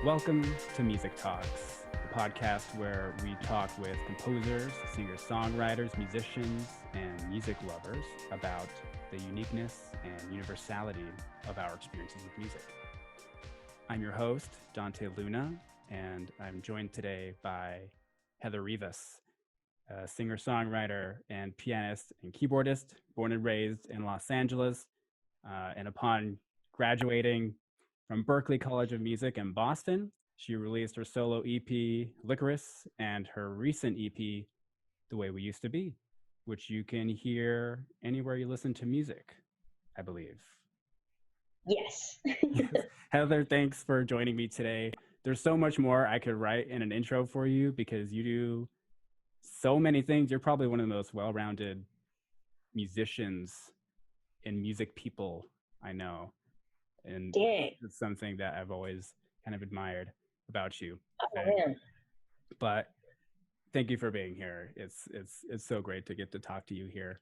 Welcome to Music Talks, the podcast where we talk with composers, singer-songwriters, musicians, and music lovers about the uniqueness and universality of our experiences with music. I'm your host, Dante Luna, and I'm joined today by Heather Rivas, a singer-songwriter and pianist and keyboardist, born and raised in Los Angeles, and upon graduating from Berklee College of Music in Boston, she released her solo EP, Licorice, and her recent EP, The Way We Used to Be, which you can hear anywhere you listen to music, I believe. Yes. Heather, thanks for joining me today. There's so much more I could write in an intro for you because you do so many things. You're probably one of the most well-rounded musicians and music people I know. And Dang. it's something that I've always kind of admired about you. Oh, man. But thank you for being here. It's so great to get to talk to you here.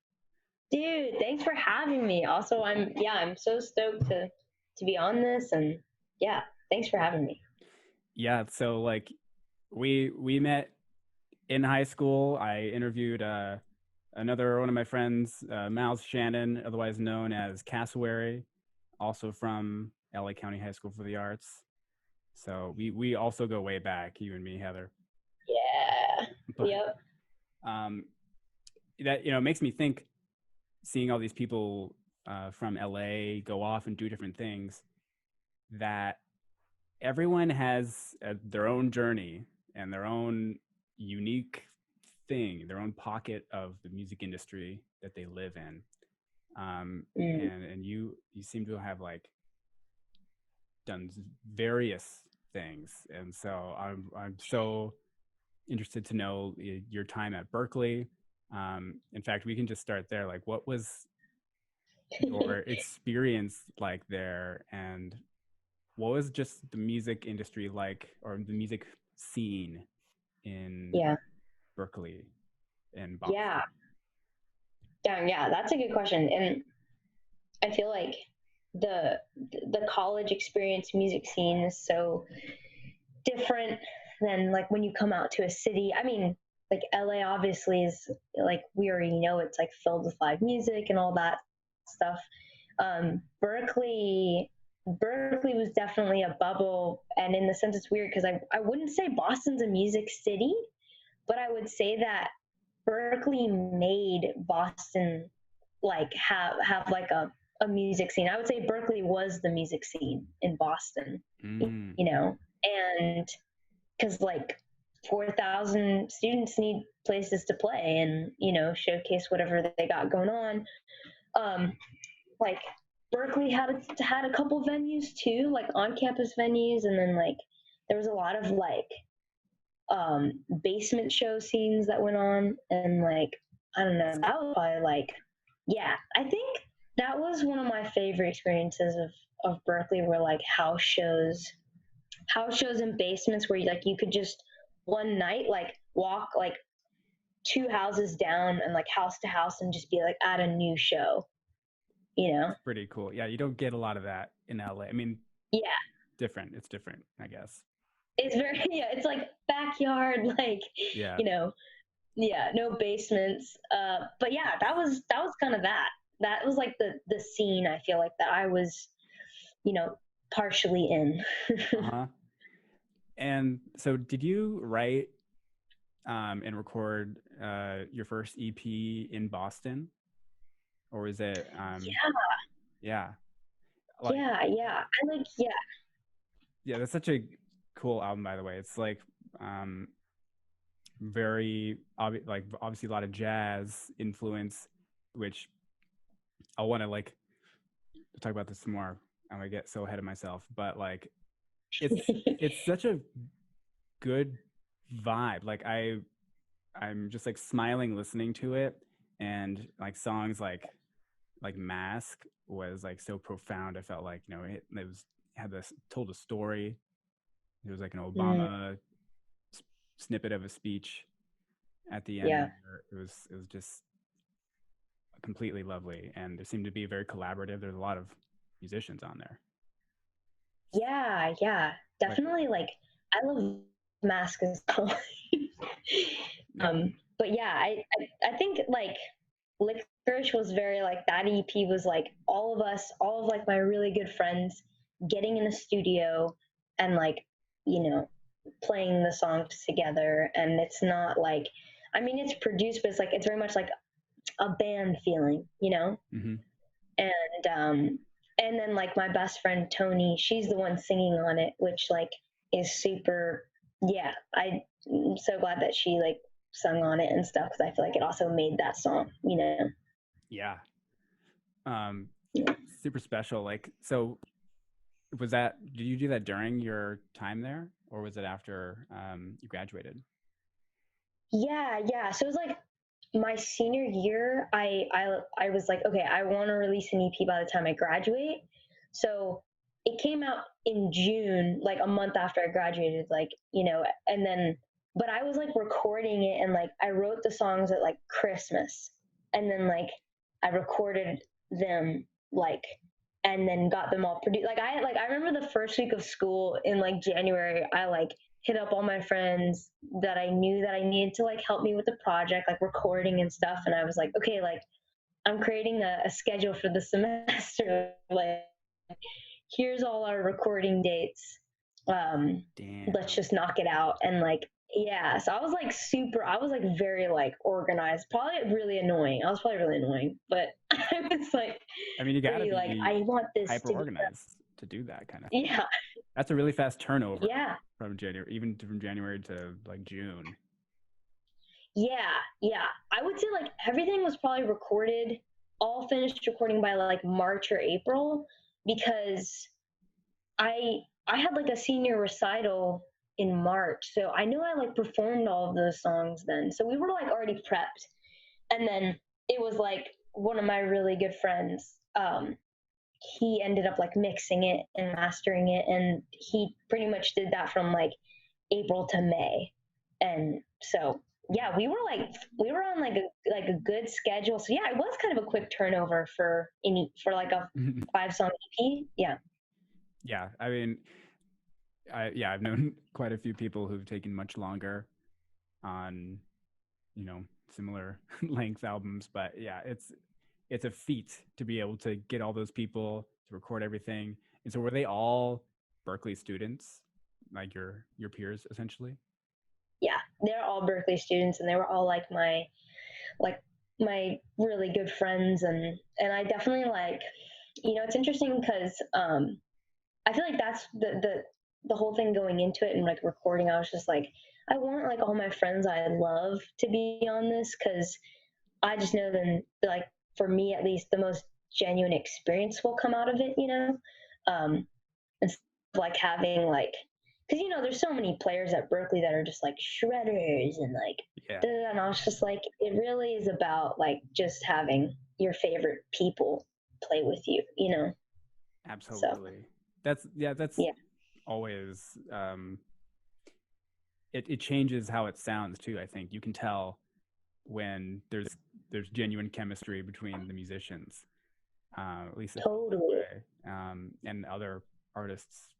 Dude, thanks for having me. Also, I'm so stoked to be on this, and yeah, thanks for having me. Yeah, so like we met in high school. I interviewed another one of my friends, Miles Shannon, otherwise known as Cassowary, also from LA County High School for the Arts. So we also go way back, you and me, Heather. Yeah. But, yep. That makes me think, seeing all these people from LA go off and do different things, that everyone has their own journey and their own unique thing, their own pocket of the music industry that they live in. And you seem to have like done various things, and so I'm so interested to know your time at Berklee. In fact, we can just start there. Like, what was your experience like there, and what was just the music industry like, or the music scene in Berklee and Boston? Yeah, that's a good question. And I feel like the college experience music scene is so different than like when you come out to a city. I mean, like LA obviously is, like we already know, it's like filled with live music and all that stuff. Berklee was definitely a bubble, and in the sense it's weird because I wouldn't say Boston's a music city, but I would say that Berklee made Boston like have like a music scene. I would say Berklee was the music scene in Boston, you know, and because like 4,000 students need places to play and, you know, showcase whatever they got going on. Like Berklee had a couple venues too, like on-campus venues, and then like there was a lot of like basement show scenes that went on, and like I don't know, that was probably like, yeah, I think that was one of my favorite experiences of Berklee, were like house shows in basements where you could just one night like walk like 2 houses down and like house to house and just be like at a new show, you know. It's pretty cool. Yeah, you don't get a lot of that in LA. I mean, yeah, it's different, I guess. It's very it's like backyard, like, you know, no basements. But yeah, that was kind of that was like the scene, I feel like, that I was, you know, partially in. And so did you write and record your first EP in Boston, or is it yeah that's such a cool album, by the way. It's like very obviously a lot of jazz influence, which I want to like talk about this some more. I'm gonna get so ahead of myself, but like it's such a good vibe. Like I'm just like smiling listening to it, and like songs like Mask was like so profound. I felt like, you know, it told a story. It was like an Obama snippet of a speech at the end. It was just completely lovely, and there seemed to be very collaborative. There's a lot of musicians on there. Yeah, Like, definitely. Like, I love Mask as well. yeah. But yeah, I think like Licorice was very like that EP was like all of us, all of like my really good friends getting in a studio and like, you know, playing the songs together. And it's not like, I mean, it's produced, but it's like, it's very much like a band feeling, you know? Mm-hmm. And, um, and then like my best friend Tony, she's the one singing on it, which like is super, yeah, I'm so glad that she like sung on it and stuff because I feel like it also made that song, you know? Yeah. Um, Yeah. super special. Like, so was that, did you do that during your time there or was it after you graduated? Yeah. So it was like my senior year. I was like, okay, I want to release an EP by the time I graduate. So it came out in June, like a month after I graduated, like, you know, and then but I was like recording it and like I wrote the songs at like Christmas. And then like I recorded them like and then got them all produced. Like I remember the first week of school in like January, I like hit up all my friends that I knew that I needed to like help me with the project, like recording and stuff. And I was like, okay, like I'm creating a schedule for the semester. Like, here's all our recording dates. Um, let's Damn. just knock it out. And like, yeah, so I was like I was like very like organized, probably really annoying. I was probably really annoying, but I was like I mean, you got to pretty like, be I want this hyper to be, organized to do that kind of thing. yeah, That's a really fast turnover yeah. from January, even from January to like June. Yeah. I would say like everything was probably recorded, all finished recording by like March or April because I had like a senior recital in March. So I knew I like performed all of those songs then. So we were like already prepped. And then it was like one of my really good friends, he ended up like mixing it and mastering it and he pretty much did that from like April to May. And so yeah, we were on like a good schedule. So yeah, it was kind of a quick turnover for any for like a 5 song EP. Yeah. Yeah, I mean, I've known quite a few people who've taken much longer on, you know, similar length albums, but yeah, it's a feat to be able to get all those people to record everything. And so were they all Berklee students, like your peers essentially? Yeah. They're all Berklee students and they were all like my really good friends and I definitely like it's interesting because I feel like that's the whole thing going into it and like recording. I was just like, I want like all my friends I love to be on this because I just know then like for me at least the most genuine experience will come out of it, you know. Instead of like having like because there's so many players at Berklee that are just like shredders and like Yeah, and I was just like it really is about like just having your favorite people play with you, you know. So absolutely. That's yeah. always it changes how it sounds too. I think you can tell when there's genuine chemistry between the musicians, at least it feels that Totally. way. And other artists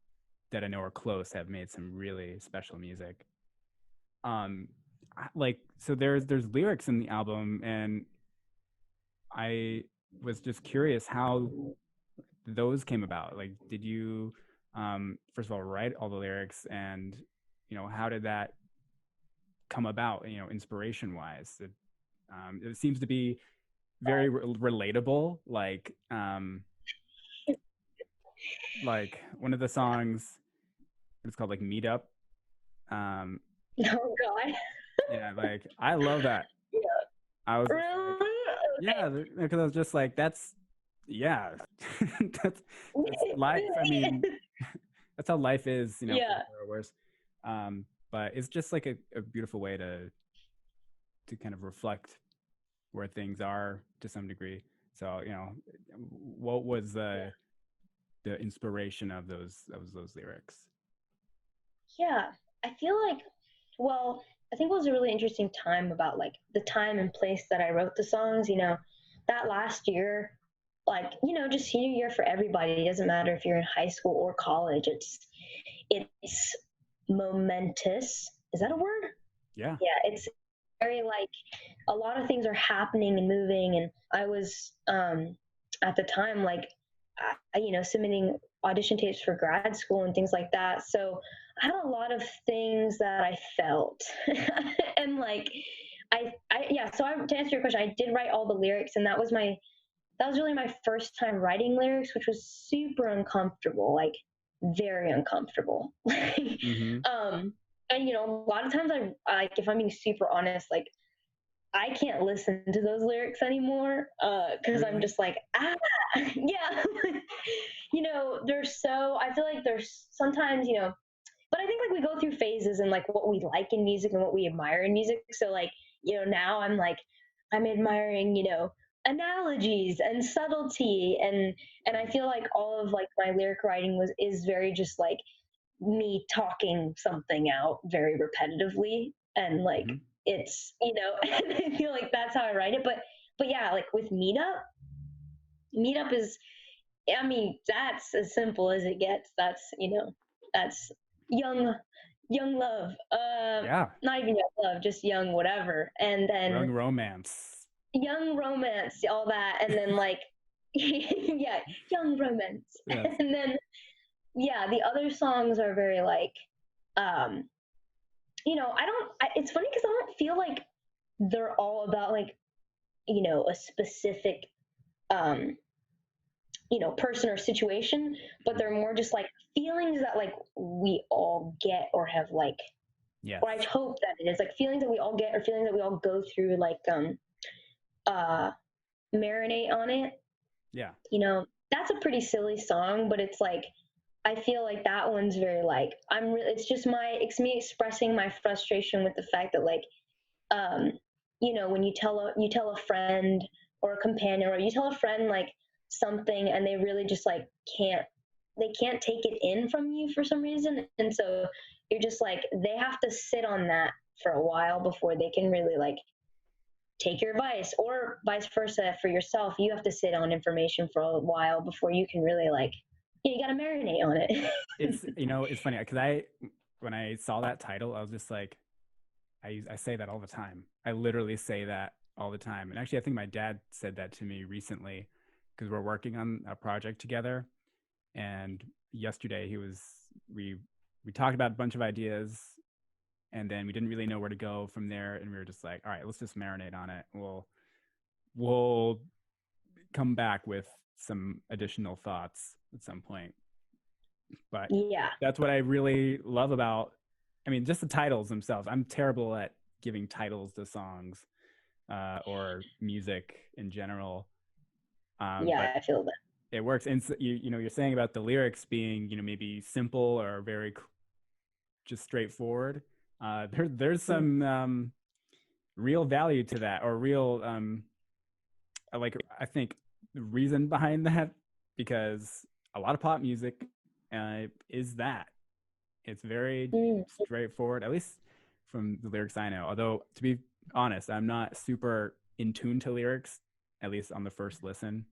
that I know are close have made some really special music. Um, like so there's lyrics in the album, and I was just curious how those came about. Like, did you first of all write all the lyrics, and how did that come about? Inspiration wise, it seems to be very relatable. Like one of the songs, it's called like Meet Up. Um, Oh God. yeah, like I love that. Yeah. I was just like, Really? yeah, because I was just like, yeah, that's life. I mean, that's how life is, for Yeah. better or worse. But it's just like a beautiful way to kind of reflect where things are to some degree. So, what was the inspiration of those lyrics? Yeah. I feel like, well, I think it was a really interesting time about like the time and place that I wrote the songs. That last year, like, just senior year for everybody. It doesn't matter if you're in high school or college. It's momentous. Is that a word? Yeah. Yeah, it's very like a lot of things are happening and moving, and I was at the time like submitting audition tapes for grad school and things like that. So I had a lot of things that I felt, and like I yeah. So to answer your question, I did write all the lyrics, and that was really my first time writing lyrics, which was super uncomfortable, like very uncomfortable. Mm-hmm. And a lot of times I like, if I'm being super honest, like I can't listen to those lyrics anymore because I'm Really? just like, yeah. I feel like there's sometimes, but I think like we go through phases and like what we like in music and what we admire in music. So like, now I'm admiring, analogies and subtlety, and I feel like all of like my lyric writing is very just like me talking something out very repetitively, and like Mm-hmm. it's and I feel like that's how I write it. But yeah, like with meetup is, I mean, that's as simple as it gets. That's young young love, Yeah. not even young love, just young whatever, and then Young romance. young romance, all that, and then like yeah, young romance. Yes. And then yeah, the other songs are very like um it's funny because I don't feel like they're all about like a specific um person or situation, but they're more just like feelings that like we all get or have like, Yes. or I hope that it is like feelings that we all get or feelings that we all go through, like uh marinate on it. Yeah. That's a pretty silly song, but it's like I feel like that one's very like it's just it's me expressing my frustration with the fact that like um when you tell a friend or a companion, or you tell a friend like something, and they really just like can't take it in from you for some reason, and so you're just like, they have to sit on that for a while before they can really like take your advice, or vice versa for yourself. You have to sit on information for a while before you can really like, you got to marinate on it. It's funny because when I saw that title, I was just like, I say that all the time. I literally say that all the time. And actually, I think my dad said that to me recently because we're working on a project together. And yesterday we talked about a bunch of ideas, and then we didn't really know where to go from there. And we were just like, all right, let's just marinate on it. We'll come back with some additional thoughts at some point. But Yeah. that's what I really love about, I mean, just the titles themselves. I'm terrible at giving titles to songs or music in general. Yeah, But I feel that. it works. And so, you're saying about the lyrics being, maybe simple or very just straightforward. There's some real value to that, or real like, I think the reason behind that, because a lot of pop music is that it's very Mm, straightforward, at least from the lyrics I know. Although, to be honest, I'm not super in tune to lyrics, at least on the first listen.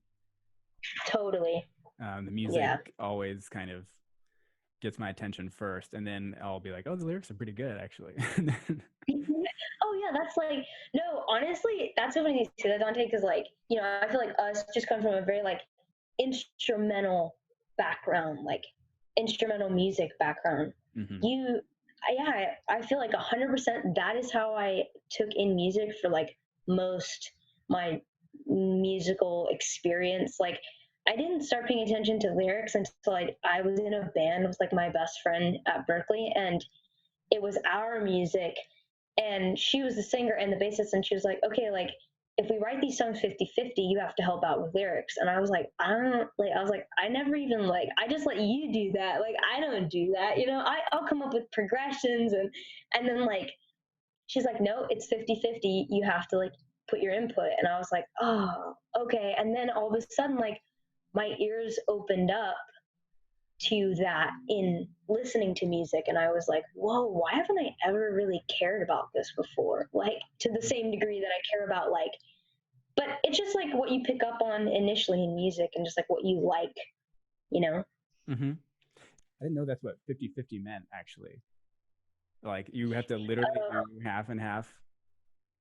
totally. The music Yeah. always kind of gets my attention first, and then I'll be like, oh, the lyrics are pretty good, actually. Oh yeah, that's like, no, honestly, that's so funny to say that, Dante, because like, I feel like us just come from a very like instrumental background, like instrumental music background. Mm-hmm. Yeah, I feel like 100% that is how I took in music for like most my musical experience. Like I didn't start paying attention to lyrics until I was in a band with like my best friend at Berklee, and it was our music, and she was the singer and the bassist, and she was like, okay, like if we write these songs 50-50, you have to help out with lyrics. And I was like, I was like, I never even like, I just let you do that. Like, I don't do that. I'll come up with progressions, and then like, she's like, no, it's 50-50. You have to like put your input. And I was like, oh, okay. And then all of a sudden, like my ears opened up to that in listening to music, and I was like, whoa, why haven't I ever really cared about this before, like to the same degree that I care about like but it's just like what you pick up on initially in music and just like what you like, you know? Mm-hmm. I didn't know that's what 50-50 meant, actually. Like, you have to literally do half and half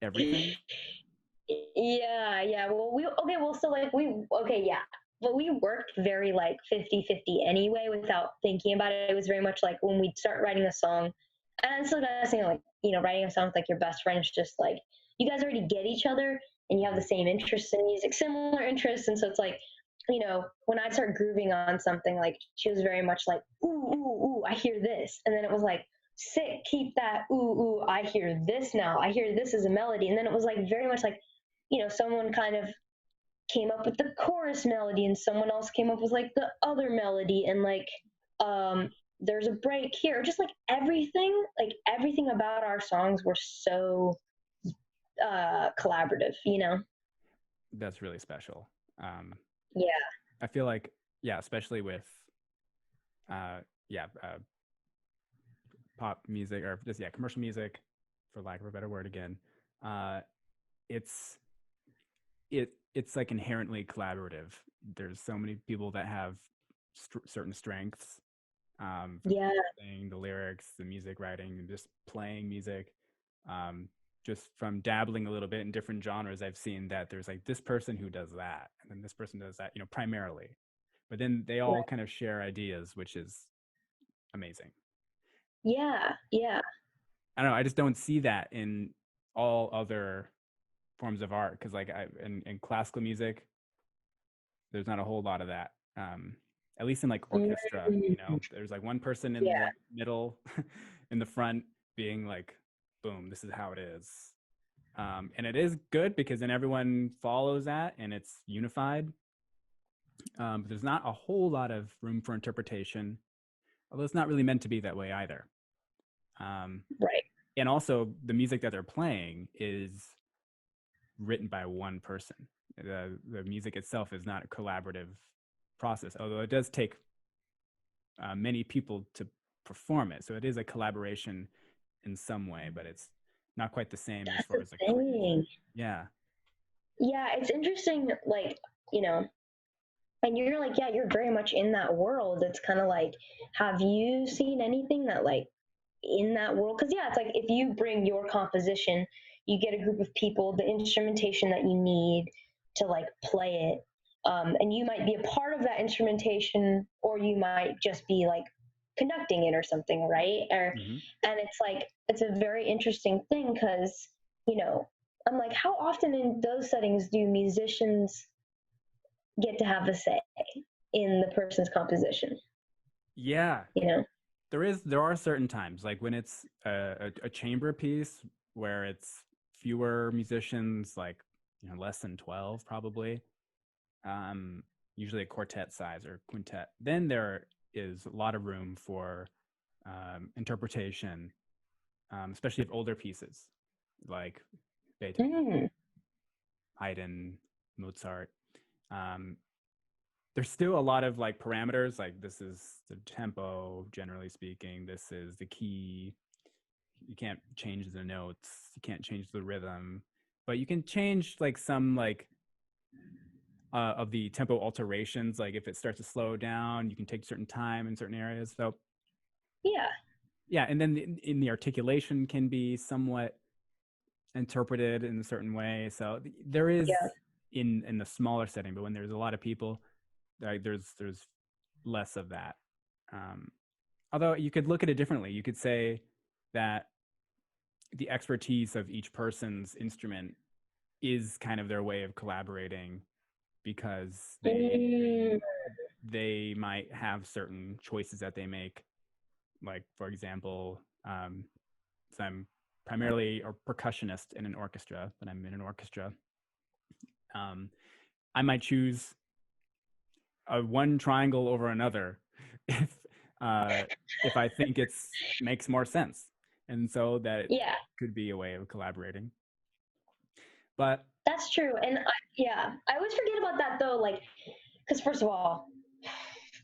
everything. Yeah. Well, so like okay, yeah. But we worked very like 50-50 anyway without thinking about it. It was very much like when we'd start writing a song, and I'm still not saying like, writing a song with like your best friend is just like, you guys already get each other and you have the same interests in music, similar interests. And so it's like, when I'd start grooving on something, like she was very much like, ooh, ooh, ooh, I hear this. And then it was like, sick, keep that, ooh, ooh, I hear this now. I hear this as a melody. And then it was like very much like, someone kind of came up with the chorus melody and someone else came up with like the other melody, and there's a break here. Just like everything about our songs were so collaborative, That's really special. Um, Yeah. I feel like, yeah, especially with, uh, yeah, pop music, or just, yeah, commercial music, for lack of a better word again. Uh, it's it's like inherently collaborative. There's so many people that have certain strengths, from Yeah. the lyrics, the music writing, and just playing music. Um, just from dabbling a little bit in different genres, I've seen that there's like this person who does that, and then this person does that, primarily. But then they all Right. kind of share ideas, which is amazing. Yeah. I don't know. I just don't see that in all other forms of art, because like in classical music, there's not a whole lot of that. At least in like orchestra, Mm, there's like one person in yeah. the middle, in the front, being like, boom, this is how it is. And it is good because then everyone follows that and it's unified. But there's not a whole lot of room for interpretation, although it's not really meant to be that way either. Um, Right. and also, the music that they're playing is written by one person. The music itself is not a collaborative process, although it does take many people to perform it. So it is a collaboration in some way, but it's not quite the same as That's far the as the creation. thing. Yeah. Yeah, it's interesting, like, you know, and you're like, yeah, you're very much in that world. It's kind of like, have you seen anything that like in that world? Because yeah, it's like if you bring your composition, you get a group of people, the instrumentation that you need to like play it, and you might be a part of that instrumentation, or you might just be like conducting it or something, right? Mm-hmm. And it's like it's a very interesting thing because you know I'm like, how often in those settings do musicians get to have a say in the person's composition? Yeah. You know? There are certain times, like when it's a chamber piece where it's fewer musicians, like, less than 12 probably, um, usually a quartet size or quintet. Then there is a lot of room for interpretation, especially of older pieces like Beethoven, Mm. Haydn, Mozart. Um, there's still a lot of like parameters, like this is the tempo, generally speaking. This is the key. You can't change the notes. You can't change the rhythm, but you can change like some like of the tempo alterations. Like if it starts to slow down, you can take certain time in certain areas. So Yeah. yeah, and then in the articulation can be somewhat interpreted in a certain way. So there is Yeah. in the smaller setting, but when there's a lot of people, like there's less of that. Um, Although you could look at it differently. You could say that the expertise of each person's instrument is kind of their way of collaborating, because Mm. they might have certain choices that they make. Like, for example, so I'm primarily a percussionist in an orchestra, but I'm in an orchestra. Um, I might choose a one triangle over another if uh, if I think it's makes more sense, and so that Yeah. could be a way of collaborating. But That's true. And yeah, I always forget about that though. Like, because first of all,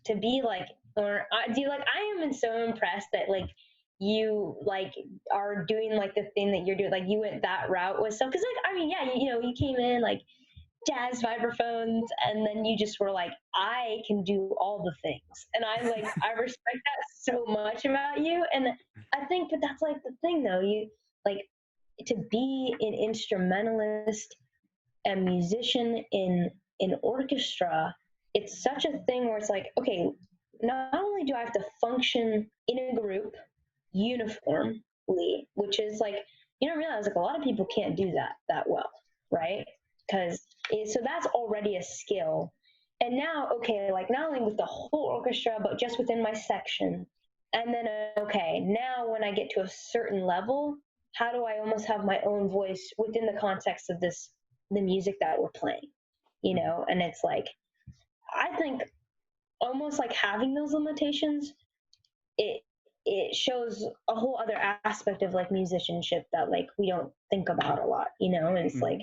to be like, or I do like, I am so impressed that like you like are doing like the thing that you're doing. Like you went that route with stuff. Because like, I mean, yeah, you know, you came in like jazz vibraphones, and then you just were like, I can do all the things. And I respect that so much about you. And I think, but that's like the thing though, you like to be an instrumentalist and musician in orchestra, it's such a thing where it's like, okay, not only do I have to function in a group uniformly, which is like, you don't realize like a lot of people can't do that well, right? Because so that's already a skill. And now, okay, like not only with the whole orchestra, but just within my section. And then, okay, now when I get to a certain level, how do I almost have my own voice within the context of the music that we're playing, you know? And it's like, I think almost like having those limitations, it it shows a whole other aspect of like musicianship that like we don't think about a lot, you know? And it's like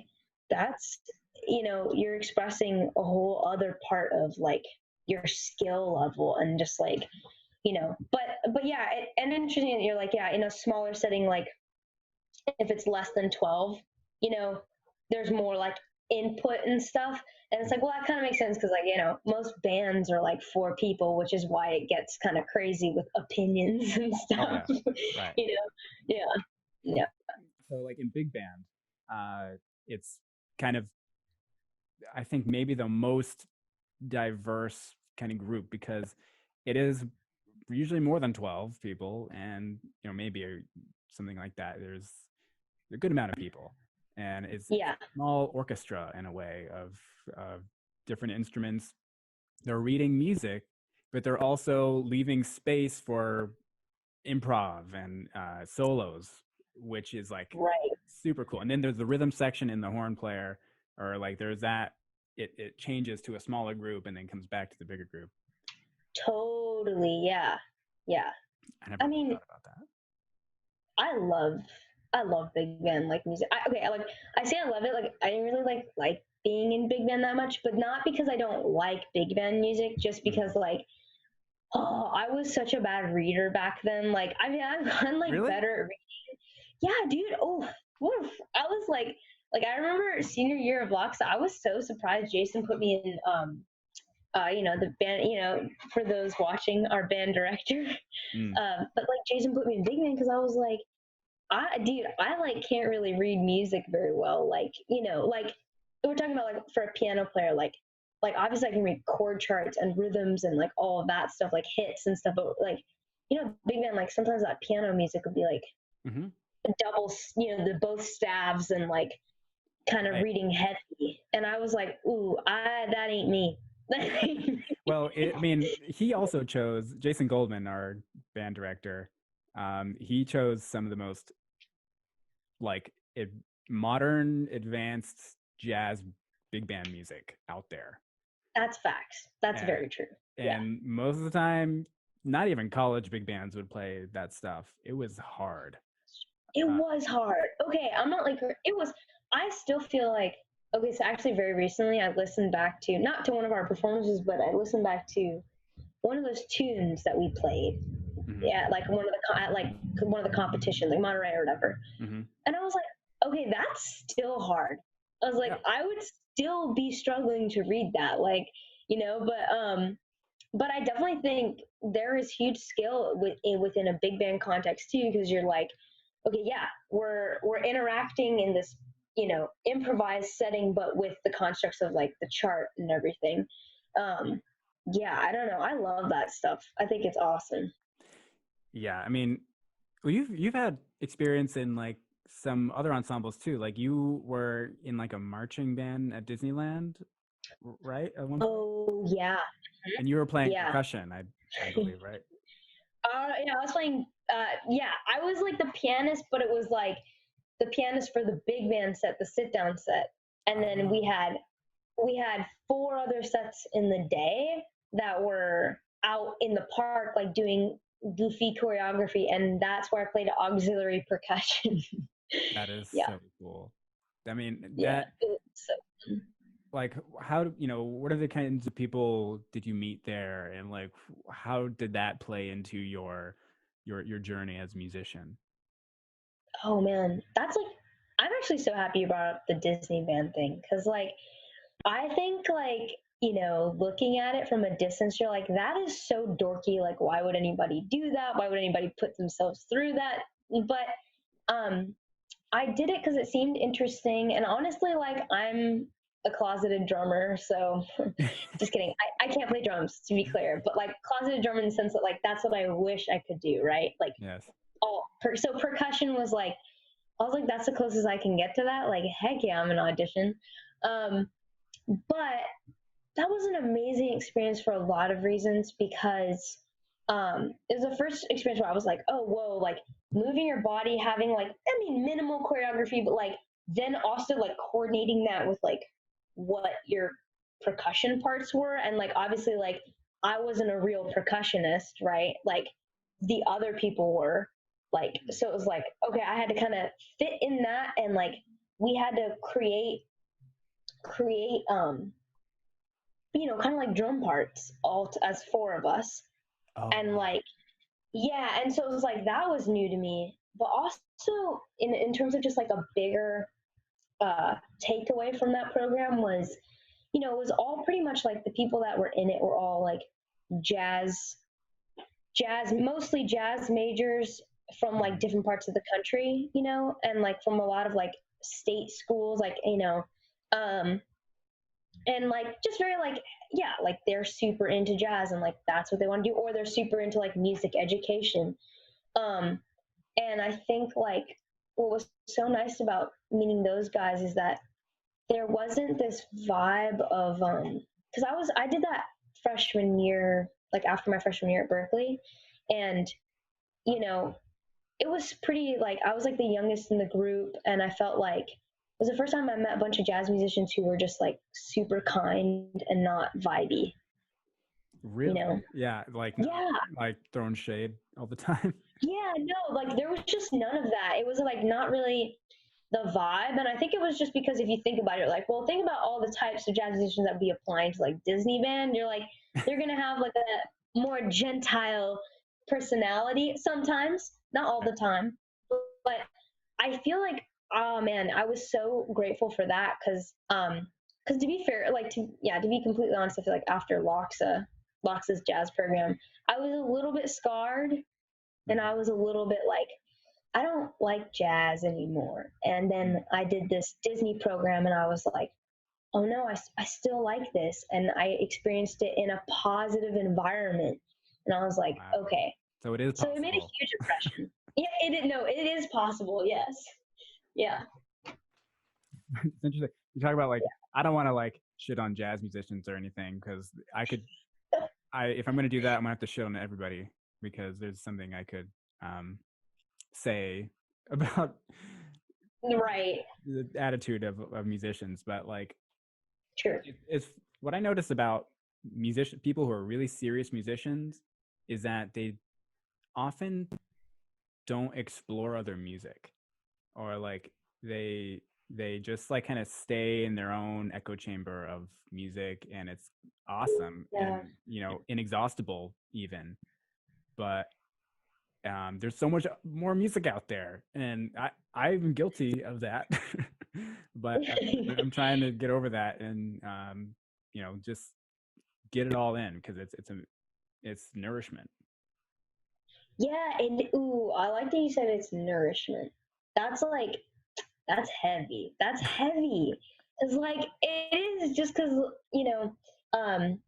that's, you know, you're expressing a whole other part of like your skill level and just like, you know, but yeah, and interesting that you're like, yeah, in a smaller setting, like if it's less than 12, you know, there's more like input and stuff. And it's like, well, that kind of makes sense because, like, you know, most bands are like 4 people, which is why it gets kind of crazy with opinions and stuff. Oh, yeah. Right. You know, yeah, yeah, So, like in big band, it's kind of, I think, maybe the most diverse kind of group because it is usually more than 12 people, and maybe something like that. There's a good amount of people, and it's yeah, a small orchestra in a way of different instruments. They're reading music, but they're also leaving space for improv and solos, which is like right. super cool. And then there's the rhythm section in the horn player, or like there's that. It changes to a smaller group and then comes back to the bigger group. Totally, yeah, yeah. I never I really mean, thought about that. I love, I love big band like music. Okay, I say I love it. Like I didn't really like being in big band that much, but not because I don't like big band music, just because like oh, I was such a bad reader back then. Like, I mean, I'm like Really? better at reading. Yeah, dude. Oh, woof. I was like I remember senior year of Locks. I was so surprised Jason put me in you know, the band, you know, for those watching, our band director. Mm. But like Jason put me in big band because I was like, dude, I like can't really read music very well. Like, you know, like we're talking about like for a piano player, like obviously I can read chord charts and rhythms and like all of that stuff, like hits and stuff. But like, you know, big band, like sometimes that piano music would be like Mm-hmm. double, you know, the both staves and like kind of Right. reading heavy. And I was like, ooh, that ain't me. Well, I mean, he also chose Jason Goldman, our band director. He chose some of the most like modern, advanced jazz big band music out there. That's facts. That's And, very true. Yeah. and most of the time, not even college big bands would play that stuff. It was hard. It Uh, was hard. Okay, I'm not like it was. I still feel like okay. So actually, very recently, I listened back to not to one of our performances, but I listened back to one of those tunes that we played. mhm, Yeah, like one of the at like one of the competitions, like Monterey or whatever. mhm. And I was like, okay, that's still hard. I was like, Yeah. I would still be struggling to read that, like you know. But I definitely think there is huge skill within a big band context too, because you're like, okay, yeah, we're interacting in this, you know, improvised setting, but with the constructs of like the chart and everything. Um, yeah, I don't know. I love that stuff. I think it's awesome. Yeah. I mean, well, you've had experience in like some other ensembles too. Like you were in like a marching band at Disneyland, right? At one point, Oh yeah, and you were playing yeah. percussion, I believe, right? Yeah, I was playing. Yeah, I was like the pianist, but it was like the pianist for the big band set, the sit down set, and then Oh, we had 4 other sets in the day that were out in the park, like doing goofy choreography, and that's where I played auxiliary percussion. that is Yeah, so cool. I mean, yeah. that like what are the kinds of people did you meet there, and like how did that play into your journey as a musician? Oh man, that's like I'm actually so happy you brought up the Disney band thing because like I think like, looking at it from a distance, you're like, that is so dorky. Like, why would anybody do that? Why would anybody put themselves through that? But um, I did it because it seemed interesting. And honestly, like, I'm a closeted drummer. So just kidding. I can't play drums, to be clear, but like closeted drummer in the sense that, like, that's what I wish I could do, right? Like, Yes. so percussion was like, I was like, that's the closest I can get to that. Like, heck yeah, I'm an audition. Um, but that was an amazing experience for a lot of reasons because it was the first experience where I was like, oh, whoa, like moving your body, having like, I mean, minimal choreography, but like then also like coordinating that with like what your percussion parts were. And like, obviously, like I wasn't a real percussionist, right? Like the other people were. Like, so it was like, okay, I had to kind of fit in that and like we had to create kind of like drum parts as four of us. Oh And wow. like, yeah. And so it was like, that was new to me. But also in terms of just like a bigger takeaway from that program was, it was all pretty much like the people that were in it were all like jazz, mostly jazz majors from like Mhm. different parts of the country, and like from a lot of like state schools, like, um, and like just very like, yeah, like they're super into jazz and like that's what they want to do, or they're super into like music education. um and I think like what was so nice about meeting those guys is that there wasn't this vibe of because I did that freshman year, like after my freshman year at Berklee, and you know it was pretty like I was like the youngest in the group, and I felt like it was the first time I met a bunch of jazz musicians who were just like super kind and not vibey, you know? Really? Yeah, like not Yeah, like throwing shade all the time. yeah, no, like there was just none of that. It was like not really the vibe. And I think it was just because if you think about it, like, well, think about all the types of jazz musicians that would be applying to like Disney band. You're like, they're going to have like a more Gentile personality sometimes, not all the time. But I feel like, oh man, I was so grateful for that because to be fair, like to be completely honest, I feel like after Loxa's jazz program, I was a little bit scarred, and I Mhm. was a little bit like, I don't like jazz anymore. And Mm. then I did this Disney program, and I was like, oh no, I still like this. And I experienced it in a positive environment. And I was like, Wow. okay. So it is So it made a possible. huge impression. Yeah, no, it is possible. Yes. Yeah. It's interesting. You talk about like I don't want to like shit on jazz musicians or anything because I if I'm gonna do that I'm gonna have to shit on everybody because there's something I could um say about Right. the attitude of musicians, but like True. it's what I notice about people who are really serious musicians is that they often don't explore other music or like they they just like kind of stay in their own echo chamber of music and it's awesome Yeah. and inexhaustible even but there's so much more music out there and I'm guilty of that but I'm trying to get over that and just get it all in because it's nourishment. Yeah. And ooh, I like that you said it's nourishment. That's like, that's heavy. That's heavy. It's like, it is just because, um,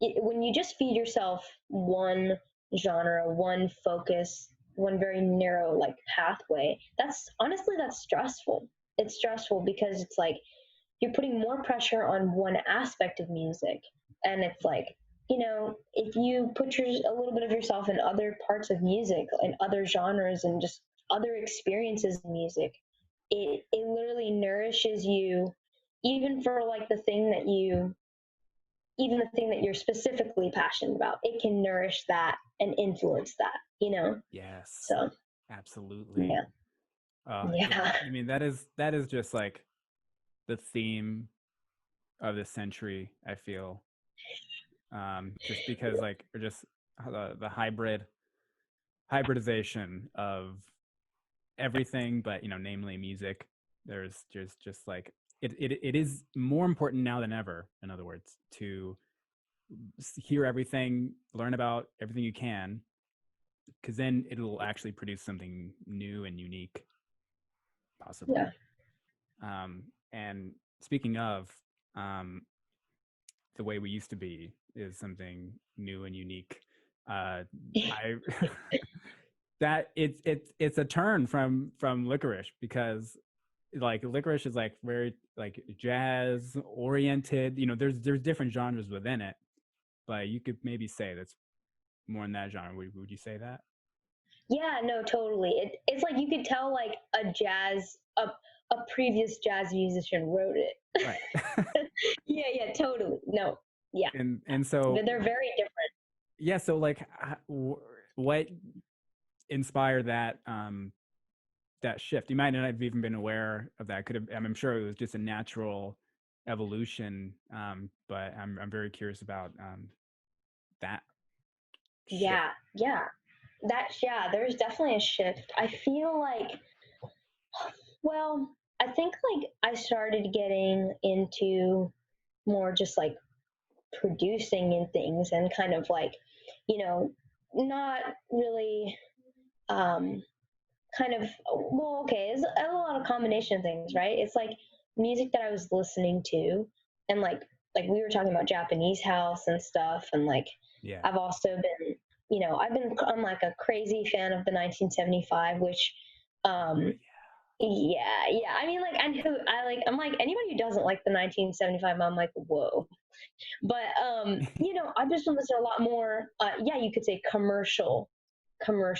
when you just feed yourself one genre, one focus, one very narrow like pathway, that's stressful. It's stressful because it's like you're putting more pressure on one aspect of music, and it's like, if you put a little bit of yourself in other parts of music and other genres and just other experiences in music, it literally nourishes you, even for like even the thing that you're specifically passionate about, it can nourish that and influence that. Yes, So, absolutely. yeah. Yeah. I mean that is just like the theme of the century. I feel just because like or just the hybridization of everything, but namely music. There's just like it is more important now than ever, in other words, to hear everything, learn about everything you can, because then it'll actually produce something new and unique, possibly. Yeah. And speaking of, um, the way we used to be is something new and unique. I that it's a turn from Licorice, because like Licorice is like very like jazz oriented. You know, there's different genres within it, but you could maybe say that's more in that genre. Would you say that? Yeah, no, totally. It's like you could tell like a previous jazz musician wrote it. Right. Yeah, yeah, totally. No, yeah, And so they're very different. yeah, so like what inspired that that shift? You might not have even been aware of that. Could have, I'm sure it was just a natural evolution, but I'm very curious about that shift. Yeah, yeah. Yeah, there's definitely a shift. I feel like, well, I think like I started getting into more just like producing and things and kind of like, not really um kind of, well, okay, it's a lot of combination of things, right? It's like music that I was listening to, and like we were talking about Japanese house and stuff, and like Yeah. I've also been, I'm like a crazy fan of the 1975, which Oh, yeah. I mean, like, I'm like anybody who doesn't like the 1975, I'm like, whoa. But I've just been listening to a lot more. Yeah, you could say commercial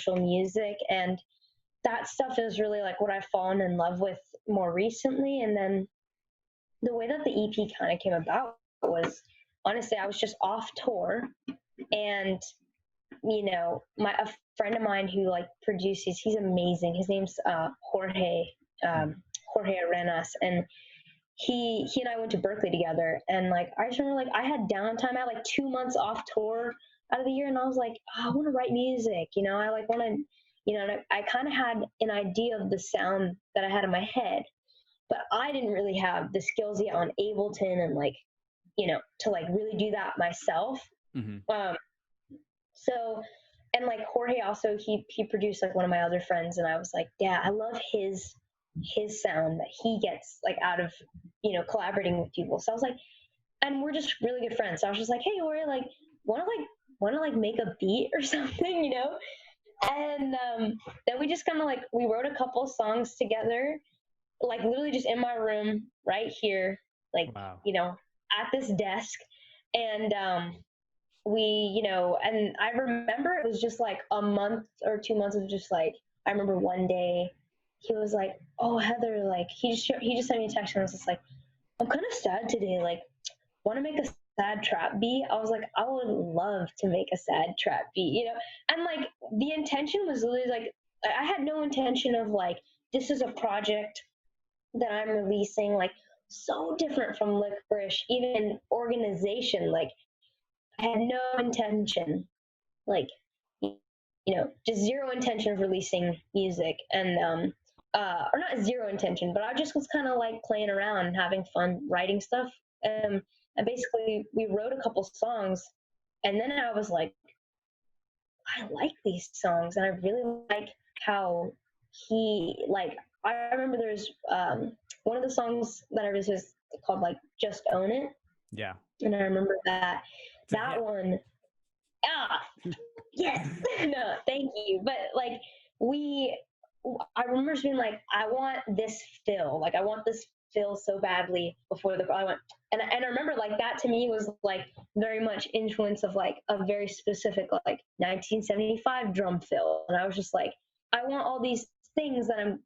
music, and that stuff is really like what I've fallen in love with more recently. And then the way that the EP kind of came about was, honestly, I was just off tour, and a friend of mine who like produces, he's amazing. His name's yeah. Jorge Arenas, and he and I went to Berklee together. And like I just remember, like I had downtime. I had like 2 months off tour out of the year, and I was like, oh, I want to write music. I like want to, and I kind of had an idea of the sound that I had in my head, but I didn't really have the skills yet on Ableton and like, to like really do that myself. Mm-hmm. Um, so, and like Jorge also, he produced like one of my other friends, and I was like, yeah, I love his sound that he gets like out of collaborating with people. So I was like, and we're just really good friends. So I was just like, hey, Jorge, like, want to make a beat or something. And then we just kind of like we wrote a couple songs together, like literally just in my room right here, like Wow. at this desk. And and I remember it was just like a month or 2 months of just like, I remember one day he was like, oh, Heather, like he just sent me a text and was just like, I'm kind of sad today, like want to make a sad trap beat. I was like, I would love to make a sad trap beat. And like the intention was literally like, I had no intention of like, this is a project that I'm releasing, like so different from Licorice, even organization. Like I had no intention, like, just zero intention of releasing music. And, or not zero intention, but I just was kind of like playing around and having fun writing stuff. And basically we wrote a couple songs, and then I was like, I like these songs, and I really like how I remember there's one of the songs that I released was called like Just Own It. Yeah. And I remember that It's a hit. one, yes. No, thank you. But like I remember just being like, I want this fill. Like I want this fill so badly before I went. And I remember like that to me was like very much influence of like a very specific like 1975 drum fill. And I was just like, I want all these things that I'm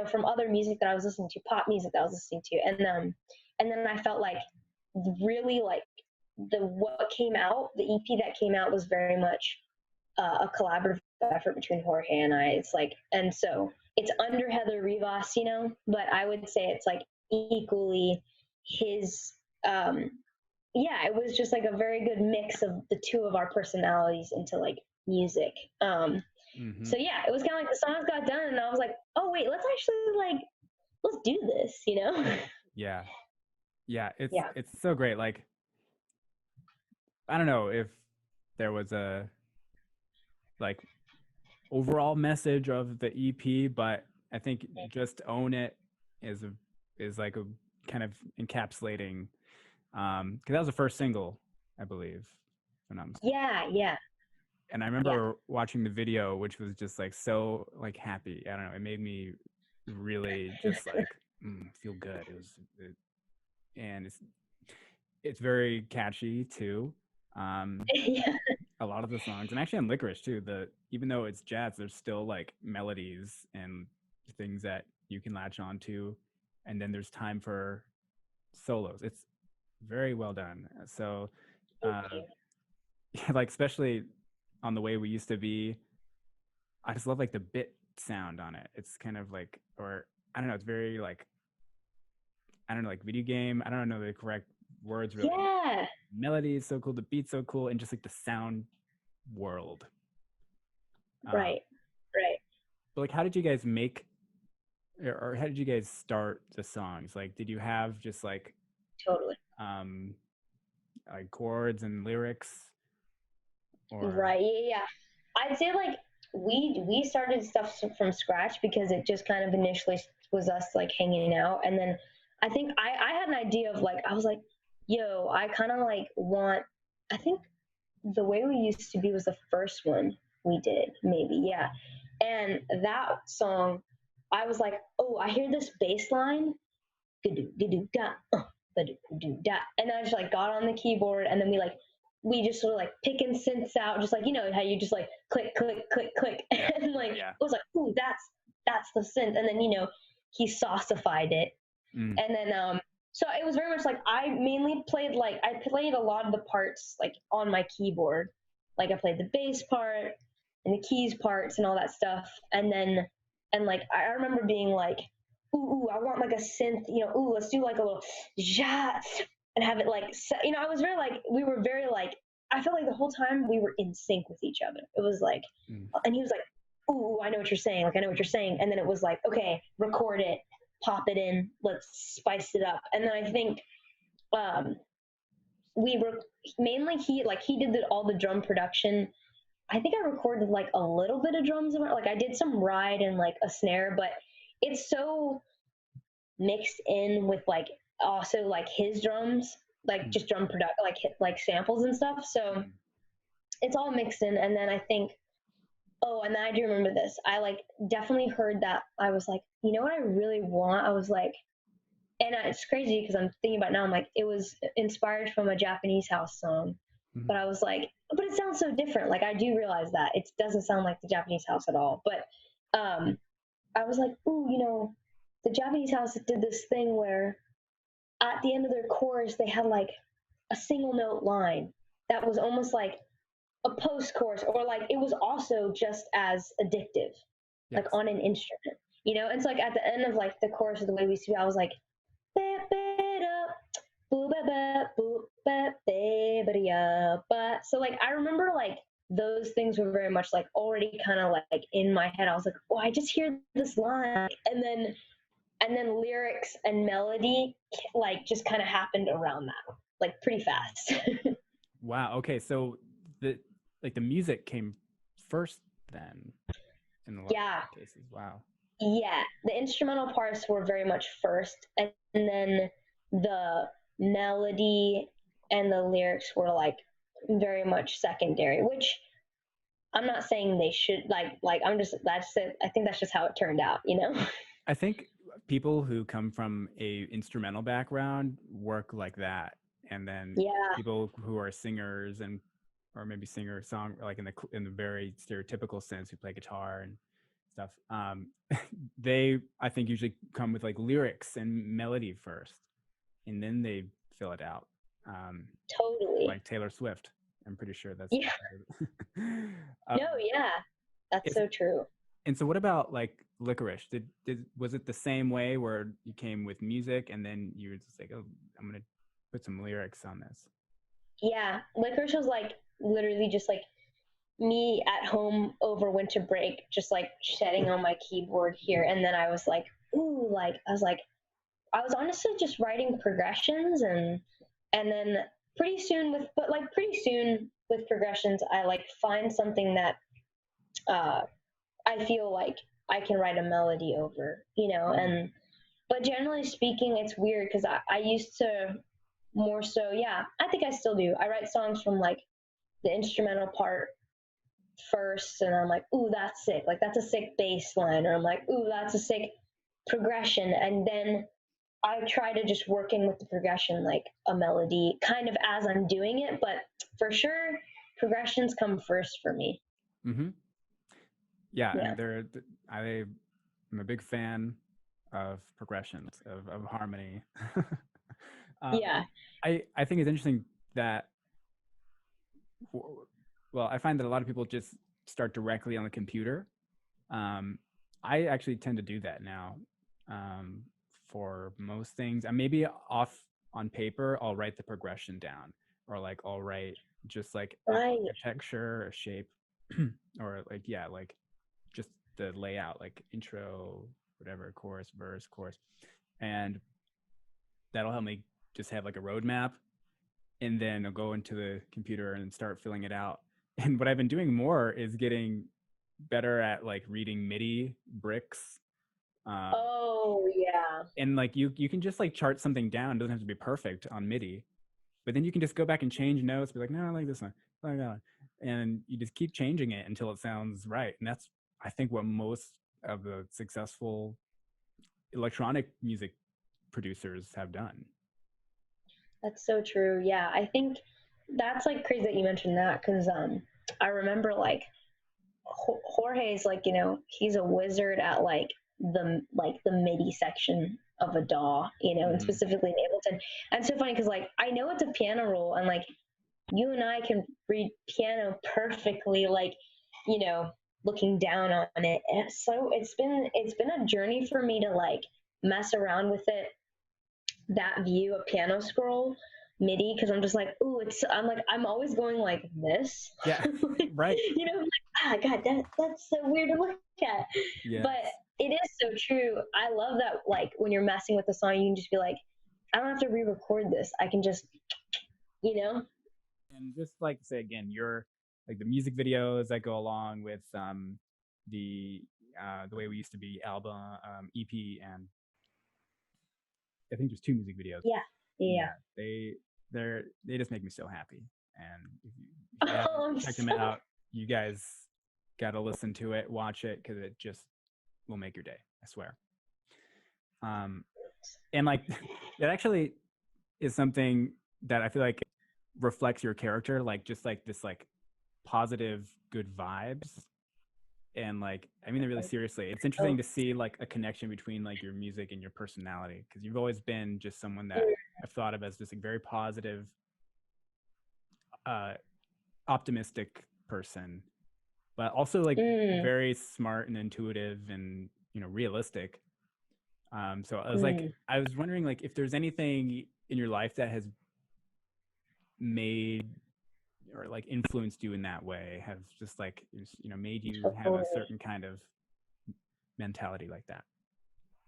from other music that I was listening to, pop music that I was listening to. And then I felt like really like what came out, the EP that came out was very much a collaborative effort between Jorge and I. It's like, and so it's under Heather Rivas, but I would say it's like equally his. Yeah, it was just like a very good mix of the two of our personalities into like music. Mm-hmm. So yeah, it was kind of like the songs got done, and I was like, oh wait, let's actually like let's do this. Yeah. Yeah, Yeah. it's so great. Like, I don't know if there was a like overall message of the EP, but I think just own it is a is like a kind of encapsulating because that was the first single, I believe, if I'm not mistaken. Yeah, yeah, And I yeah. remember watching the video, which was just like so like happy. I don't know, it made me really just like feel good. And it's very catchy too. Yeah. A lot of the songs, and actually on Licorice too, the even though it's jazz, there's still like melodies and things that you can latch onto, and then there's time for solos. It's very well done. So, Thank uh, you. yeah, like especially on the way we used to be, I just love like the bit sound on it. It's kind of like, or I don't know, it's very like I don't know, like video game. I don't know the correct words really. Yeah. Melody is so cool, the beat's so cool, and just like the sound world. Um, Right. Right. but like, how did you guys make, or how did you guys start the songs? Like, did you have just Totally. um, like chords and lyrics, or Right. Yeah, yeah. I'd say like we started stuff from scratch because it just kind of initially was us like hanging out, and then I think I had an idea of like I was like, yo, I kind of like want. I think the way we used to be was the first one we did, maybe, yeah. And that song, I was like, oh, I hear this bass line, da, da, and I just like got on the keyboard, and then we just sort of like picking synths out, just like how you just like click, click, click, click, yeah, and like yeah, it was like, ooh, that's the synth, and then he saucified it, mm, and then so it was very much like I played a lot of the parts like on my keyboard, like I played the bass part and the keys parts and all that stuff, and like I remember being like, ooh, I want like a synth, ooh, let's do like a little ja, and have it like I was very like we were very like I felt like the whole time we were in sync with each other. It was like, mm. and he was like, ooh, I know what you're saying, like I know what you're saying, and then it was like, okay, record it, pop it in, let's spice it up. And then I think um, we were mainly he did all the drum production. I think I recorded like a little bit of drums, like I did some ride and like a snare, but it's so mixed in with like also like his drums, like Mm, just drum product, like samples and stuff. So mm. it's all mixed in, and then I think. Oh, and then I do remember this. I like definitely heard that. I was like, you know what I really want? I was like, and it's crazy because I'm thinking about it now. I'm like, it was inspired from a Japanese house song, Mhm. but I was like, but it sounds so different. Like I do realize that it doesn't sound like the Japanese house at all. But I was like, ooh, the Japanese house did this thing where at the end of their chorus they had like a single note line that was almost like a post chorus, or like it was also just as addictive, like Yes. on an instrument, And so like at the end of like the chorus of the way we see, I was like, so like I remember like those things were very much like already kind of like in my head. I was like, oh, I just hear this line, and then lyrics and melody like just kind of happened around that, like pretty fast. Wow. Okay. So the the music came first then in a lot Yeah, of cases. Wow. yeah. The instrumental parts were very much first, and then the melody and the lyrics were like very much secondary, which I'm not saying they should like I'm just that's it. I think that's just how it turned out. I think people who come from a instrumental background work like that, and then Yeah, people who are singers and or maybe singer song like in the very stereotypical sense who play guitar and stuff. They I think usually come with like lyrics and melody first, and then they fill it out. Um, totally. like Taylor Swift. I'm pretty sure that's. Yeah. um, No, yeah. That's is so true. And so what about like Licorice? Did was it the same way where you came with music and then you were just like, oh, I'm gonna put some lyrics on this? Yeah. Licorice was like literally just like me at home over winter break, just like shedding on my keyboard here. And then I was like, ooh, like, I was like, I was honestly just writing progressions, and then pretty soon with progressions, I like find something that uh, I feel like I can write a melody over, and but generally speaking, it's weird because I used to more so, yeah, I think I still do. I write songs from like the instrumental part first, and I'm like, ooh, that's sick. Like, that's a sick bass line. Or I'm like, ooh, that's a sick progression. And then I try to just work in with the progression, like a melody, kind of as I'm doing it. But for sure, progressions come first for me. Mm-hmm. Yeah, I Yeah. mean, I'm a big fan of progressions, of harmony. um, Yeah. I think it's interesting that, well, I find that a lot of people just start directly on the computer. Um, I actually tend to do that now, for most things. And maybe off on paper, I'll write the progression down, or like I'll write just like Right. a texture, a shape, or like, yeah, like just the layout, like intro, whatever, chorus, verse, chorus, and that'll help me just have like a roadmap. And then I'll go into the computer and start filling it out. And what I've been doing more is getting better at like reading MIDI bricks. Oh, yeah. And like you can just like chart something down. It doesn't have to be perfect on MIDI, but then you can just go back and change notes. Be like, no, I like this one, I like that one, and you just keep changing it until it sounds right. And that's, I think, what most of the successful electronic music producers have done. That's so true. Yeah. I think that's like crazy that you mentioned that because I remember like Jorge's like, he's a wizard at like the MIDI section of a DAW, and Mm-hmm. specifically in Ableton. And it's so funny because like I know it's a piano roll, and like you and I can read piano perfectly, like you know, looking down on it. And so it's been a journey for me to like mess around with it, that view of piano scroll MIDI, because I'm just like, ooh, I'm always going like this. Yeah, right. Like, God, that's so weird to look at. Yes. But it is so true. I love that, like, when you're messing with a song, you can just be like, I don't have to re record this. I can just, you know? And just like say again, your like the music videos that go along with the the way we used to be album, EP, and I think there's two music videos. Yeah. Yeah. Yeah, they just make me so happy. And if you haven't Oh, checked them out, you guys got to listen to it, watch it, because it just will make your day. I swear. And like it actually is something that I feel like reflects your character, like just like this like positive, good vibes. And like I mean it really seriously. It's interesting oh, to see like a connection between like your music and your personality, because you've always been just someone that I've thought of as just a very positive, uh, optimistic person, but also like mm, very smart and intuitive and realistic. So mm. I was wondering like if there's anything in your life that has made or like influenced you in that way, have just like made you have a Totally. certain kind of mentality like that,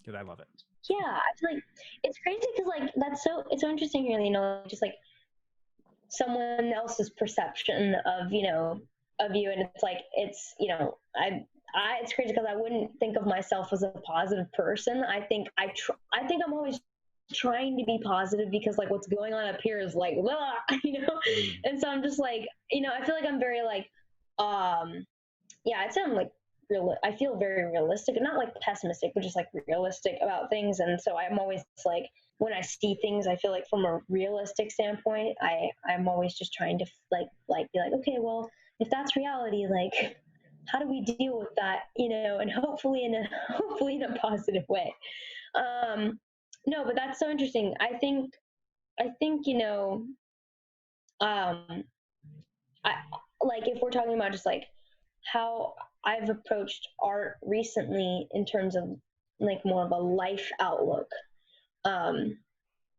because I love it. Yeah, I feel like it's crazy because like it's so interesting here, just like someone else's perception of of you, and it's like I it's crazy because I wouldn't think of myself as a positive person. I think I'm always trying to be positive because like what's going on up here is like Mm. and so I'm just like I feel like I'm very like yeah, I'd say I'm like I feel very realistic, and not like pessimistic, but just like realistic about things. And so I'm always like, when I see things, I feel like from a realistic standpoint, I'm always just trying to be like, okay, well, if that's reality, like, how do we deal with that, and hopefully hopefully in a positive way. Um, no, but that's so interesting. I think um, I like if we're talking about just like how I've approached art recently in terms of like more of a life outlook. Um,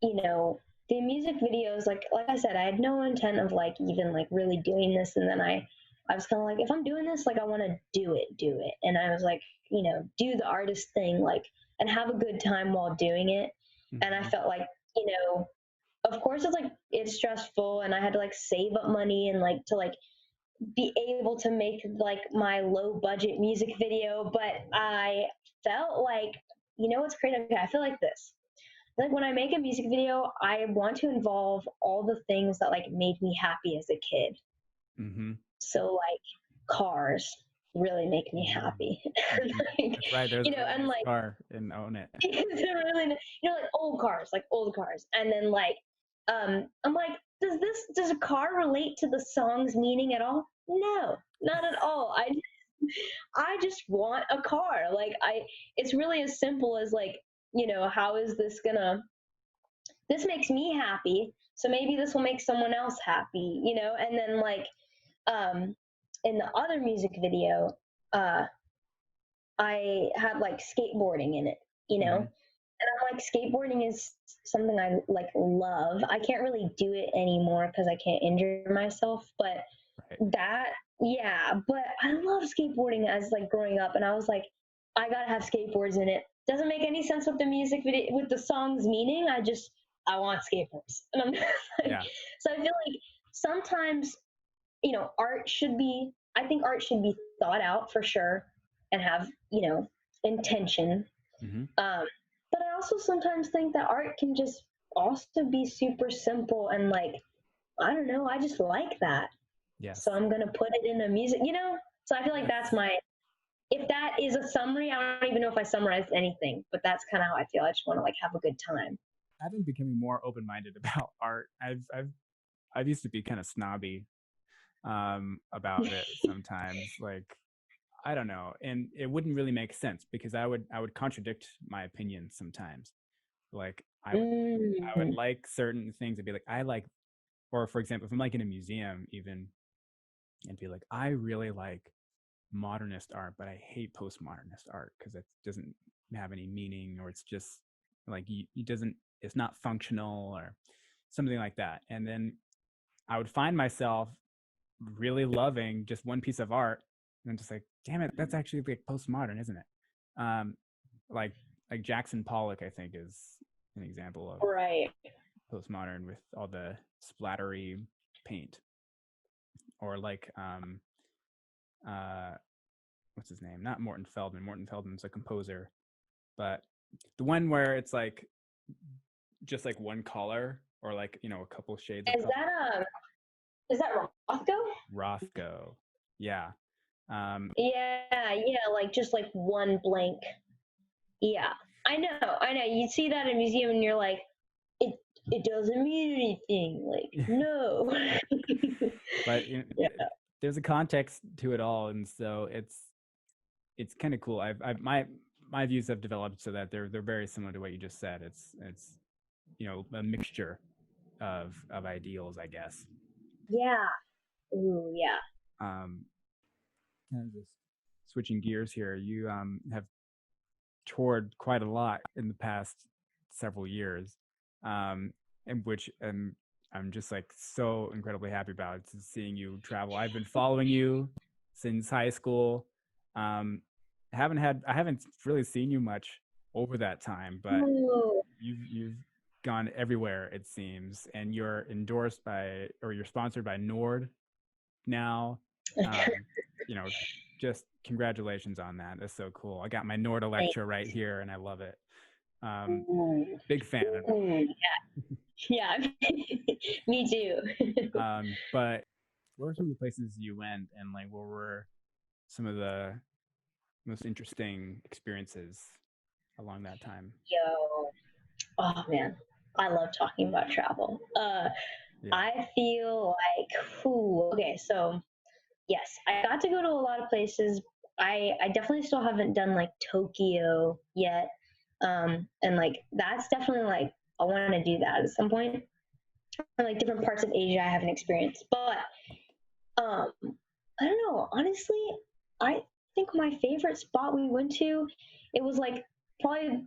the music videos, like I said, I had no intent of like even like really doing this, and then I was kind of like, if I'm doing this, like I want to do it, and I was like, do the artist thing, like, and have a good time while doing it. And I felt like, you know, of course it's like it's stressful and I had to like save up money and like to like be able to make like my low budget music video, but I felt like, you know what's crazy? Okay, I feel like this. Like when I make a music video, I want to involve all the things that like made me happy as a kid. Mm-hmm. So like cars really make me happy. Mm-hmm. Like, That's right. There's you a know, really and nice like car in Own It. really, you know, like old cars. And then like I'm like, does a car relate to the song's meaning at all? No, not at all. I just want a car. Like it's really as simple as like, you know, how is this gonna this makes me happy, so maybe this will make someone else happy, you know? And then like um in the other music video, uh I had like skateboarding in it, you know? Mm-hmm. And I'm like, skateboarding is something I like love. I can't really do it anymore because I can't injure myself, but Right. that, yeah, but I love skateboarding as like growing up, and I was like, I gotta have skateboards in it. Doesn't make any sense with the music video, with the song's meaning. I want skateboards, and I'm like, Yeah. so I feel like sometimes, you know, I think art should be thought out for sure, and have, you know, intention. Mm-hmm. Um, but I also sometimes think that art can just also be super simple and like, I don't know, I just like that. So Yes. I'm gonna put it in a music, you know? So I feel like that's Yes. my, if that is a summary, I don't even know if I summarized anything, but that's kind of how I feel. I just want to like have a good time. I've been becoming more open-minded about art. I've used to be kind of snobby about it sometimes. Like, I don't know, and it wouldn't really make sense because I would contradict my opinion sometimes. Like I would Mm-hmm. like certain things and be like, I like, or for example, if I'm like in a museum even, and be like, I really like modernist art, but I hate postmodernist art because it doesn't have any meaning, or it's just like it doesn't, it's not functional or something like that. And then I would find myself really loving just one piece of art, and I'm just like, damn it, that's actually like postmodern, isn't it? Like Jackson Pollock, I think, is an example of Right. postmodern with all the splattery paint, or like uh what's his name? Not Morton Feldman. Morton Feldman's a composer, but the one where it's like just like one color, or like, you know, a couple shades of Is color. is that Rothko? Rothko. Yeah. Yeah, yeah, like just like one blank. Yeah. I know. You see that in a museum and you're like, it it doesn't mean anything. Like, no. but you know, Yeah. there's a context to it all, and so it's kind of cool. I've my views have developed so that they're very similar to what you just said. It's you know, a mixture of ideals, I guess. Yeah. Ooh, yeah. Um, kind of just switching gears here. You have toured quite a lot in the past several years, in which I'm just like so incredibly happy about seeing you travel. I've been following you since high school. Um, I haven't really seen you much over that time, but Ooh. you've gone everywhere, it seems, and you're endorsed by, or you're sponsored by Nord now. Um, you know, just congratulations on that. That's so cool. I got my Nord Electra right here, and I love it. Um, Ooh. big fan. Ooh, yeah. Yeah. Me too. But where were some of the places you went, and like what were some of the most interesting experiences along that time? Yo. Oh man. I love talking about travel. Yeah. I feel like, ooh, okay, so yes, I got to go to a lot of places. I definitely still haven't done like Tokyo yet. And like that's definitely like I want to do that at some point. And like different parts of Asia I haven't experienced. But um I don't know, honestly, I think my favorite spot we went to, it was like probably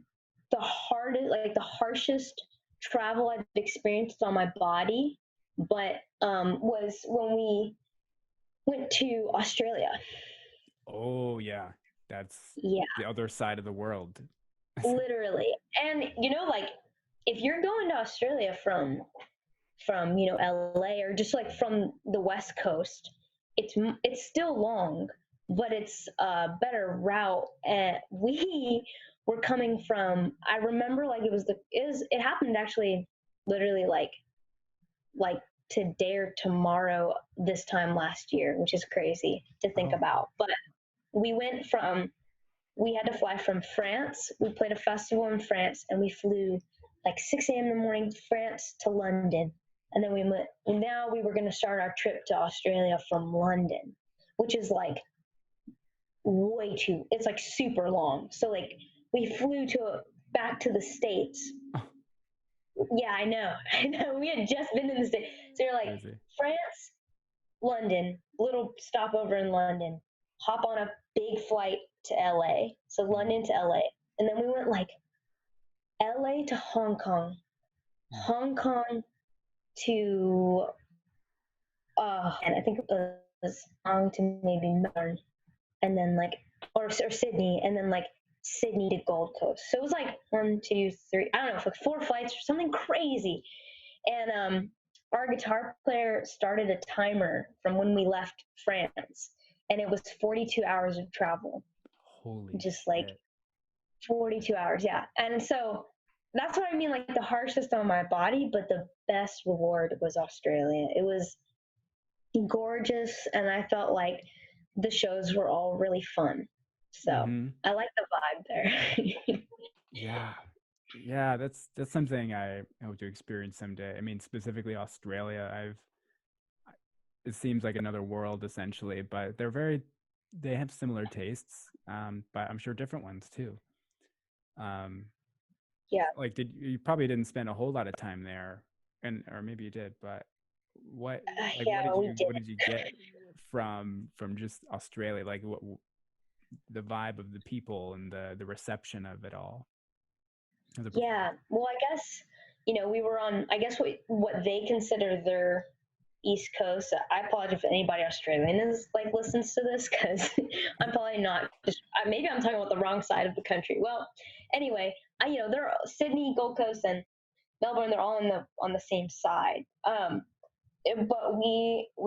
the hardest, like the harshest travel I've experienced on my body, but was when we went to Australia. Oh yeah, that's Yeah, the other side of the world. literally. And you know, like if you're going to Australia from LA or just like from the West Coast, it's still long, but it's a better route. And we were coming from. I remember like it happened actually, literally like today or tomorrow this time last year, which is crazy to think Oh, about. But we went from we had to fly from France. We played a festival in France, and we flew like 6 a.m. in the morning, France to London, and then we went. Now we were going to start our trip to Australia from London, which is like way too. It's like super long. So like we flew to back to the States. oh, Yeah, I know. I know. We had just been in the States, so you're like crazy. France, London, little stopover in London, hop on a big flight to LA. So Mm, London to LA. And then we went like LA to Hong Kong, mm. Hong Kong to, and I think it was Hong Kong to maybe Melbourne, and then like, or Sydney, and then like Sydney to Gold Coast. So it was like one, two, three, I don't know, like 4 flights or something crazy. And our guitar player started a timer from when we left France, and it was 42 hours of travel, Holy just like shit. 42 hours, yeah. And so that's what I mean, like the harshest on my body, but the best reward was Australia. It was gorgeous, and I felt like the shows were all really fun. So Mm-hmm. I like the vibe there. Yeah. Yeah, that's something I hope to experience someday. I mean, specifically Australia. It seems like another world essentially, but they have similar tastes, but I'm sure different ones too. Um, Yeah, like you probably didn't spend a whole lot of time there, and or maybe you did, but what like yeah, we did. what did you get from just Australia? Like the vibe of the people and the reception of it all as a performer. Yeah, well, I guess we were on. I guess what they consider their East Coast. I apologize if anybody Australian is like listens to this because I'm probably not. Just maybe I'm talking about the wrong side of the country. Well, anyway, they're Sydney, Gold Coast, and Melbourne. They're all on the same side. But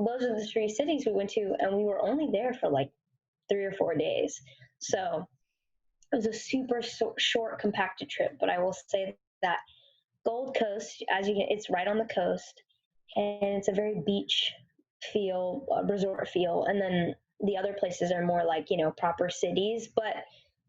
those are the three cities we went to, and we were only there for like 3 or 4 days. So it was a super short, compacted trip. But I will say that Gold Coast, it's right on the coast, and it's a very beach feel, resort feel. And then the other places are more like proper cities. But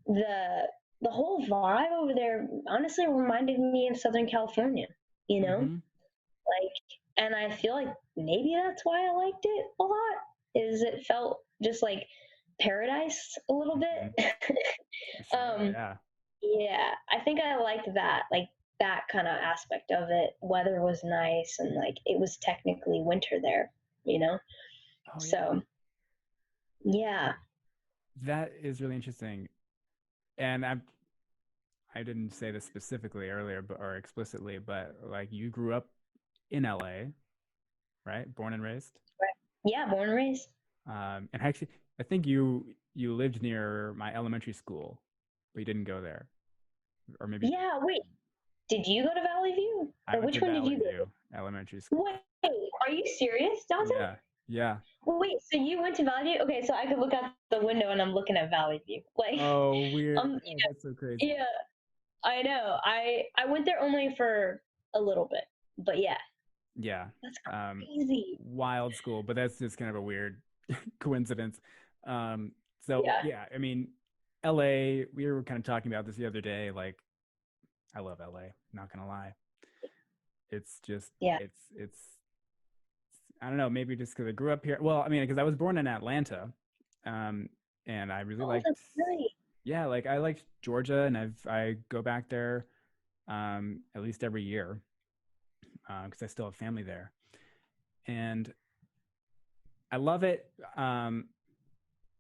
the the whole vibe over there honestly reminded me of Southern California. You know, Mm-hmm. like, and I feel like maybe that's why I liked it a lot. Is it felt just like paradise a little Mm-hmm. bit. Sure, um, yeah. yeah, I think I liked that, like that kind of aspect of it. Weather was nice, and like it was technically winter there, you know? Oh yeah. So, yeah. That is really interesting. And I didn't say this specifically earlier, but or explicitly, but like you grew up in LA, right? Born and raised. Yeah, born and raised. And actually, I think you lived near my elementary school, but you didn't go there, or maybe you did. Yeah, wait. Did you go to Valley View? I Or went to which one did Valley you go View Elementary to? School. Wait, are you serious, Dante? Yeah, yeah. Wait, so you went to Valley View? Okay, so I could look out the window and I'm looking at Valley View. Like, Oh, weird. um, Oh, that's so crazy. yeah, I know. I went there only for a little bit, but yeah, Yeah. that's Um, crazy. Wild school, but that's just kind of a weird coincidence. So Yeah, yeah, I mean, LA, we were kind of talking about this the other day. Like, I love LA, not gonna lie. It's just, yeah. it's, I don't know, maybe just because I grew up here. Well, I mean, because I was born in Atlanta, um, and I really Oh, liked, that's great. yeah, like I liked Georgia, and I go back there, at least every year, because I still have family there, and I love it.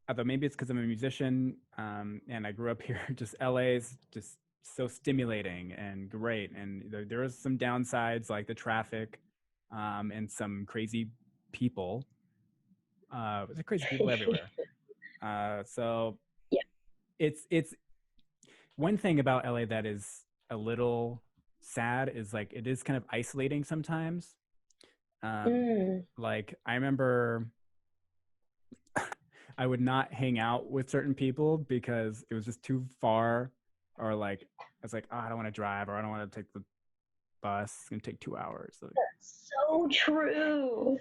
Although maybe it's because I'm a musician, and I grew up here. Just LA is just so stimulating and great, and there is some downsides like the traffic, and some crazy people. There's crazy people everywhere. So Yeah. it's one thing about LA that is a little sad is like it is kind of isolating sometimes. Mm. Like I remember I would not hang out with certain people because it was just too far, or like I was like, oh, I don't want to drive, or I don't want to take the bus. It's gonna take 2 hours. Like, So true.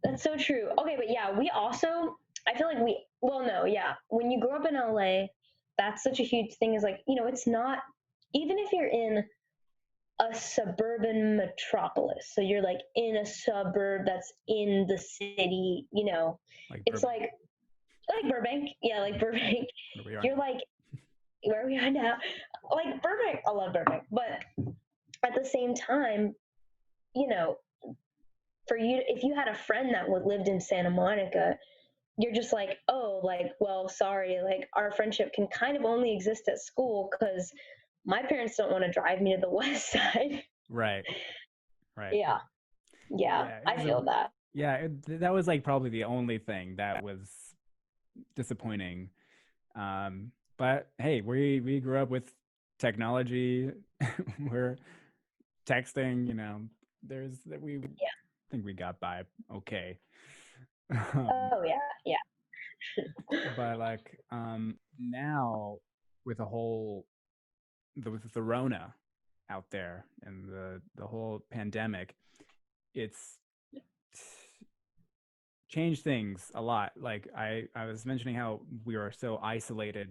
That's so true. Okay, but yeah, we also, I feel like well, no, yeah. When you grow up in LA, that's such a huge thing is like, it's not, even if you're in a suburban metropolis, so you're like in a suburb that's in the city, like it's Burbank, like Burbank. Yeah, like Burbank. where we are You're now. like where we are now. Like Burbank, I love Burbank. But at the same time, you know, for you, if you had a friend that would lived in Santa Monica, you're just like, oh, like, well, sorry, like our friendship can kind of only exist at school because my parents don't want to drive me to the west side. Right, right. Yeah, yeah, Yeah, I feel that. yeah. That was like probably the only thing that was disappointing. But hey, we grew up with technology. We're texting. There's that we Yeah. think we got by okay. Um, Oh yeah, yeah. but like now with with the Rona out there and the whole pandemic, it's changed things a lot. Like I was mentioning how we are so isolated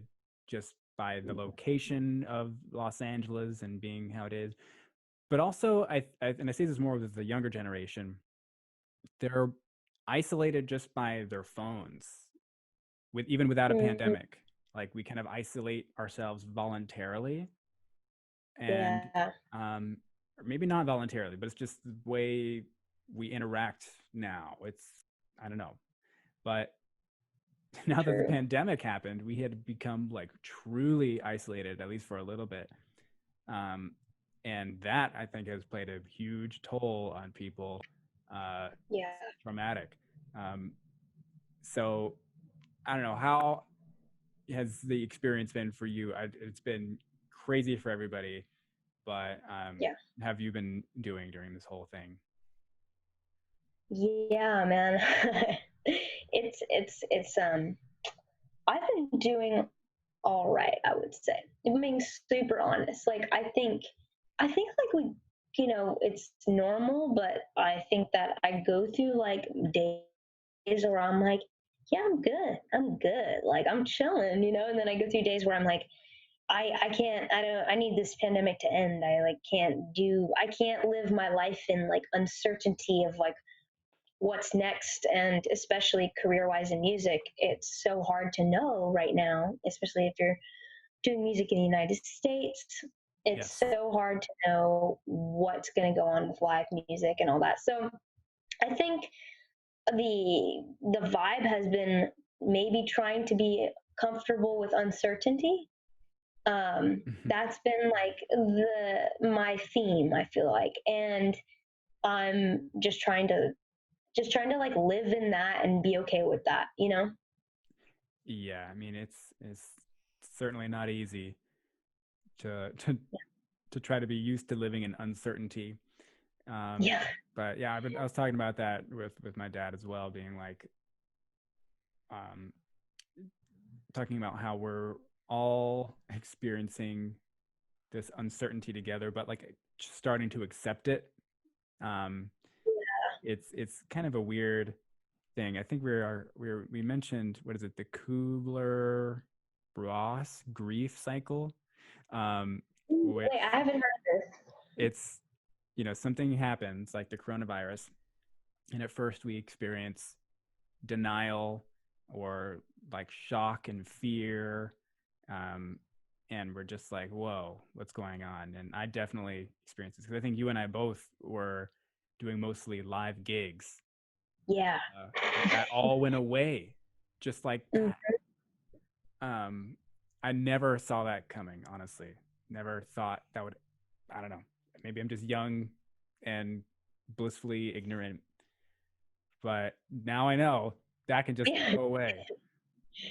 just by the location of Los Angeles and being how it is. But also and I say this more with the younger generation, they're isolated just by their phones with even without a Mm, pandemic. Like we kind of isolate ourselves voluntarily and yeah, um or maybe not voluntarily, but it's just the way we interact now. It's I don't know. But now that the true. pandemic happened, we had become like truly isolated, at least for a little bit. Um, and that I think has played a huge toll on people. Yeah. It's traumatic. Um, so I don't know, how has the experience been for you? It's been crazy for everybody, but Yeah. have you been doing during this whole thing? Yeah, man. It's I've been doing all right, I would say. If I'm being super honest. Like I think like it's normal, but I think that I go through like days where I'm like, yeah, I'm good. I'm good. Like I'm chilling, and then I go through days where I'm like, I can't, I need this pandemic to end. I can't live my life in like uncertainty of like what's next, and especially career wise in music, it's so hard to know right now, especially if you're doing music in the United States. It's Yes. so hard to know what's going to go on with live music and all that. So I think the vibe has been maybe trying to be comfortable with uncertainty. That's been like the my theme, I feel like, and I'm just trying to like live in that and be okay with that. Yeah, I mean it's certainly not easy to try to be used to living in uncertainty. Um, Yeah. but yeah, I was talking about that with my dad as well, being like, um, talking about how we're all experiencing this uncertainty together, but like starting to accept it. Um, it's kind of a weird thing. I think we mentioned, what is it, the Kubler Ross grief cycle, which Wait, I haven't heard this. it's something happens like the coronavirus, and at first we experience denial or like shock and fear, um, and we're just like, whoa, what's going on? And I definitely experienced this because I think you and I both were doing mostly live gigs, Yeah. and that all went away just like Mm, that. I never saw that coming, honestly. Never thought that would, I don't know, maybe I'm just young and blissfully ignorant, but now I know that can just yeah. go away.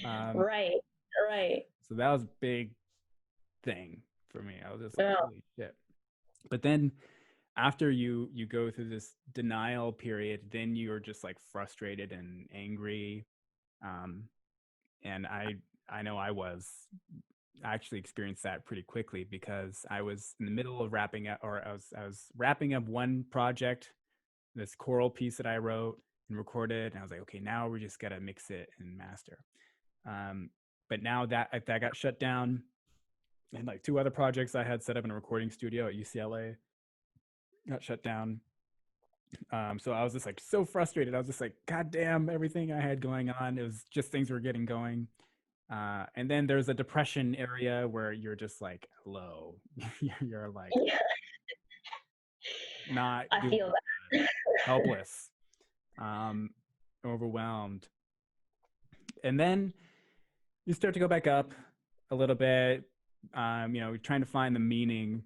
Um, Right. Right. so that was a big thing for me. I was just like, Oh, holy shit. But then after you go through this denial period, then you're just like frustrated and angry. Um, and I know I actually experienced that pretty quickly because I was in the middle of wrapping up, or I was wrapping up one project, this choral piece that I wrote and recorded, and I was like, okay, now we just gotta mix it and master. Um, but now that got shut down, and like two other projects I had set up in a recording studio at UCLA got shut down. So I was just like so frustrated. I was just like, God damn, everything I had going on. It was just things were getting going. And then there's a depression area where you're just like low. You're like Yeah, not I doing feel good, that. helpless, um, overwhelmed. And then you start to go back up a little bit, trying to find the meaning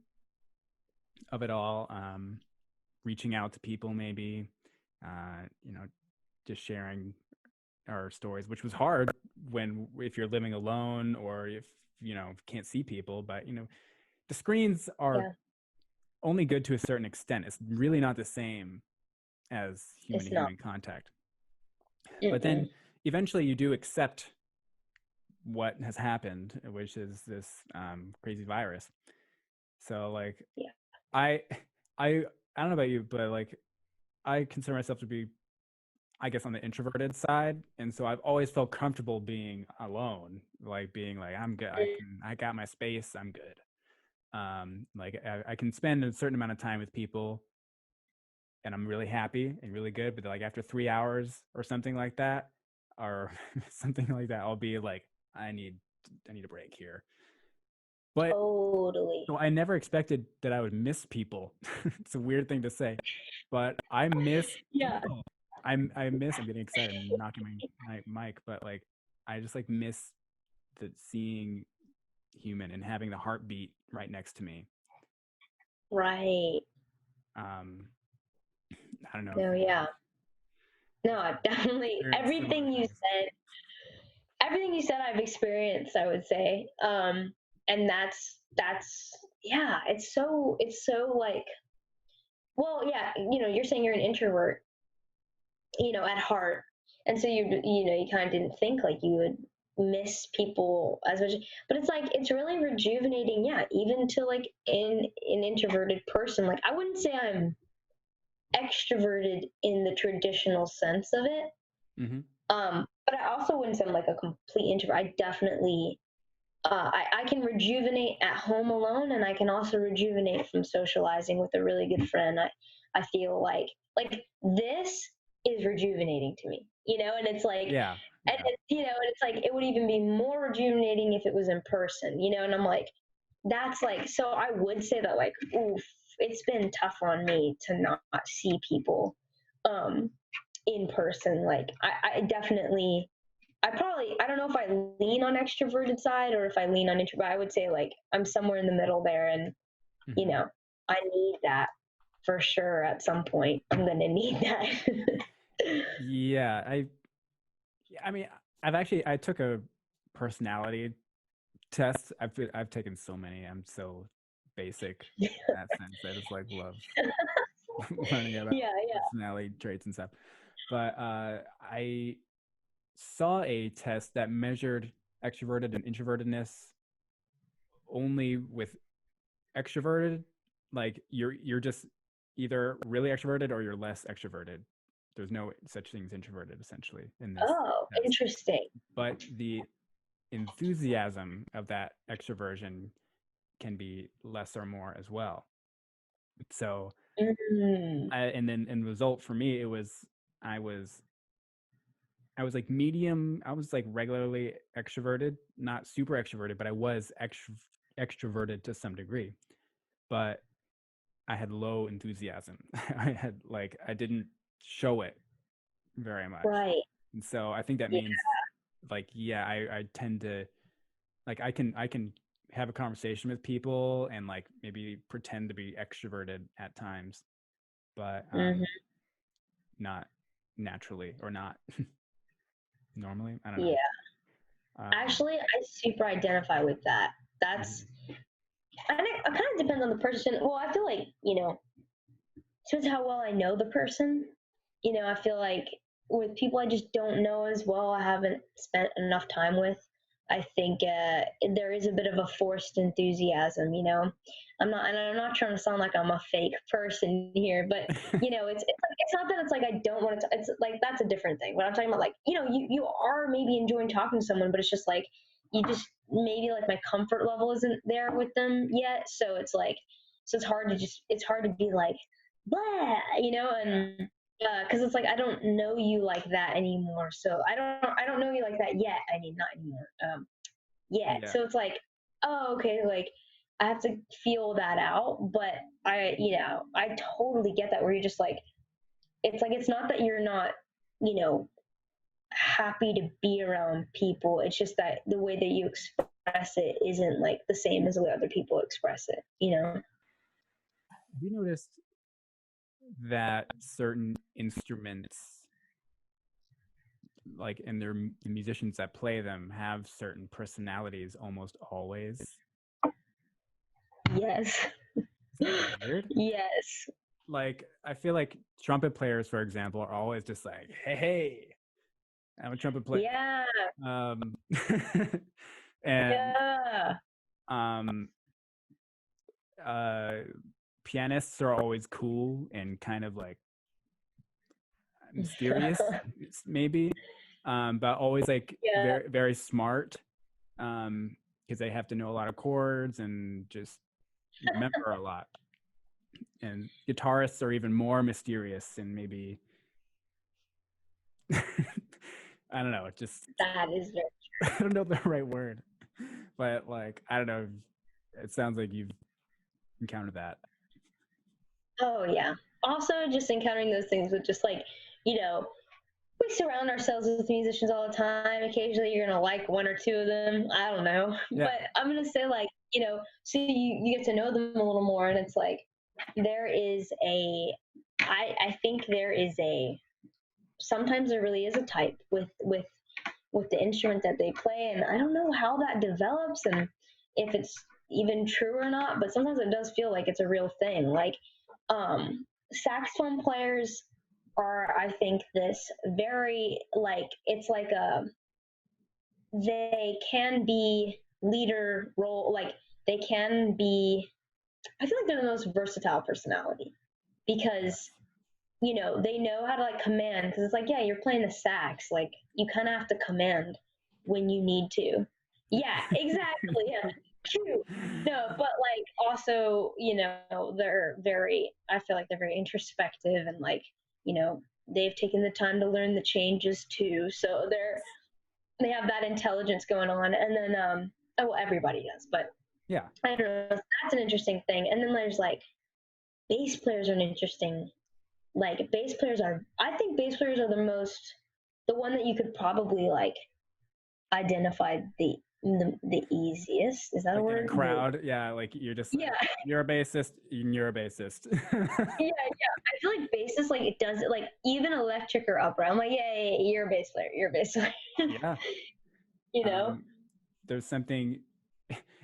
of it all, reaching out to people maybe, uh, you know, just sharing our stories, which was hard when if you're living alone or if can't see people. But the screens are Yeah, only good to a certain extent. It's really not the same as human it's to not. human contact. But then Mm-mm. eventually you do accept what has happened, which is this crazy virus. So like Yeah. I I I don't know about you, but like I consider myself to be, I guess, on the introverted side, and so I've always felt comfortable being alone, like being like I'm good. I got my space. I'm good. Like I can spend a certain amount of time with people, and I'm really happy and really good. But like after 3 hours or something like that, or something like that, I'll be like, I need I need a break here. But Totally. so I never expected that I would miss people. It's a weird thing to say, but I miss Yeah. people. I miss. I'm getting excited. I'm knocking my mic, but like I just like miss the seeing human and having the heartbeat right next to me. Right. Um, I don't know if No, you yeah. No, I've definitely experienced similar things. everything you said I've experienced, I would say. And that's yeah, it's so like, well, yeah, you're saying you're an introvert, at heart. And so you kind of didn't think like you would miss people as much, but it's like it's really rejuvenating, yeah, even to like in an introverted person. Like I wouldn't say I'm extroverted in the traditional sense of it. Mm-hmm. But I also wouldn't say I'm like a complete introvert. I definitely I can rejuvenate at home alone, and I can also rejuvenate from socializing with a really good friend. I feel like this is rejuvenating to me, and it's like, Yeah, and yeah. and it's like it would even be more rejuvenating if it was in person, and I'm like, that's like, so I would say that like, oof, it's been tough on me to not see people um in person. Like I definitely, I don't know if I lean on extroverted side or if I lean on introvert. I would say like I'm somewhere in the middle there, and you Mm-hmm. know, I need that for sure. At some point, I'm gonna need that. Yeah, I mean, I took a personality test. I've taken so many. I'm so basic in that sense. I just like love learning about Yeah, yeah. personality traits and stuff. But I saw a test that measured extroverted and introvertedness only with extroverted. Like you're just either really extroverted or you're less extroverted. There's no such thing as introverted essentially in this Oh, test. interesting. But the enthusiasm of that extroversion can be less or more as well. So Mm, and then in result for me, it was I was I was like medium. I was like regularly extroverted, not super extroverted, but I was extroverted to some degree. But I had low enthusiasm. I had like I didn't show it very much, right. and so I think that Yeah. means like yeah, I tend to like I can have a conversation with people and like maybe pretend to be extroverted at times, but Hmm. not naturally or not normally. I don't know. Yeah. Um, Actually, I super identify with that. That's mhm. and it kind of depends on the person. Well, I feel like, depends how well I know the person. I feel like with people I just don't know as well, I haven't spent enough time with. I think there is a bit of a forced enthusiasm. I'm not trying to sound like I'm a fake person here, but it's not that it's like I don't want to. It's like that's a different thing. But I'm talking about like you are maybe enjoying talking to someone, but it's just like you just maybe like my comfort level isn't there with them yet, so it's like it's hard to be like blah, and because it's like I don't know you like that anymore. So I don't know you like that yet. I mean, not anymore. Yet. Yeah. So it's like, oh, okay, like I have to feel that out. But I totally get that where you're just like it's not that you're not, you know, happy to be around people. It's just that the way that you express it isn't like the same as the way other people express it. Have you noticed that certain instruments, like and the musicians that play them, have certain personalities almost always? Is Yes. that weird? Yes. Like I feel like trumpet players, for example, are always just like, "Hey, hey, I'm a trumpet player." Yeah. Um, and Yeah. um, uh, pianists are always cool and kind of like mysterious, maybe, but always like Yeah. very very smart, because they have to know a lot of chords and just remember a lot. And guitarists are even more mysterious and maybe I don't know, it just That is very. I don't know the right word, but like I don't know. It sounds like you've encountered that. Oh yeah. Also, just encountering those things with just like, you know, we surround ourselves with musicians all the time. Occasionally, you're gonna like one or two of them. I don't know, Yeah, but I'm gonna say like, so you get to know them a little more, and it's like there is a. I think there is a. Sometimes there really is a type with the instrument that they play, and I don't know how that develops and if it's even true or not, but sometimes it does feel like it's a real thing. Like saxophone players are, I think, this very like it's like a they can be leader role, like they can be. I feel like they're the most versatile personality because yes. they know how to like command because it's like, yeah, you're playing the sax. Like you kind of have to command when you need to. Yeah, exactly. Yeah, true. No, but like also, I feel like they're very introspective and like, they've taken the time to learn the changes too. So they have that intelligence going on. And then, oh, well, everybody does, but Yeah. I don't know. That's an interesting thing. And then there's like bass players are an interesting like bass players are I think bass players are the one that you could probably like identify the easiest. Is that a Like in a word? crowd, yeah, like you're just like Yeah. you're a bassist and you're a bassist. Yeah, yeah. I feel like bassist like it does it like even electric or upright. I'm like, yeah, you're a bass player. You're a bass player. Yeah. you know? Um, there's something,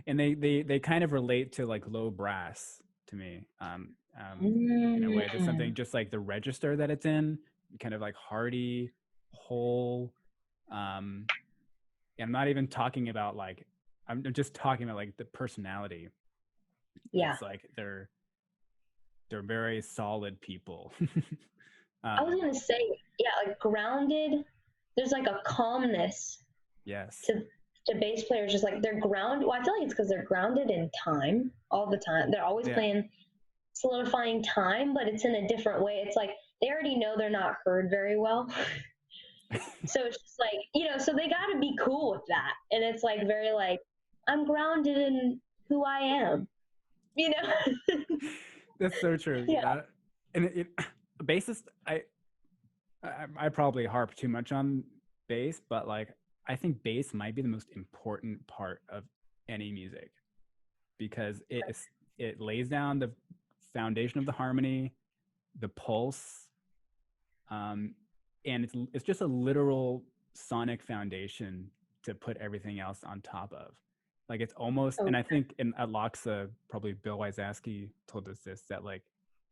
and they kind of relate to like low brass to me. In a way, there's Mm, something just like the register that it's in, kind of like hearty, whole. Um, and I'm not even talking about like I'm just talking about like the personality. yeah. It's like they're very solid people. I was um, gonna say, yeah, like grounded. There's like a calmness yes. to bass players, just like they're grounded. Well, I feel like it's because they're grounded in time all the time. They're always Yeah. playing solidifying time, but it's in a different way. It's like they already know they're not heard very well. So it's just like, so they got to be cool with that. And it's like very like, I'm grounded in who I am, you know? That's so true. Yeah. Yeah. And bassist, I probably harp too much on bass, but like I think bass might be the most important part of any music because it lays down the foundation of the harmony, the pulse, um, and it's just a literal sonic foundation to put everything else on top of. Like it's almost, Oh, and I think at Loxa, probably Bill Wyszowski told us this, that like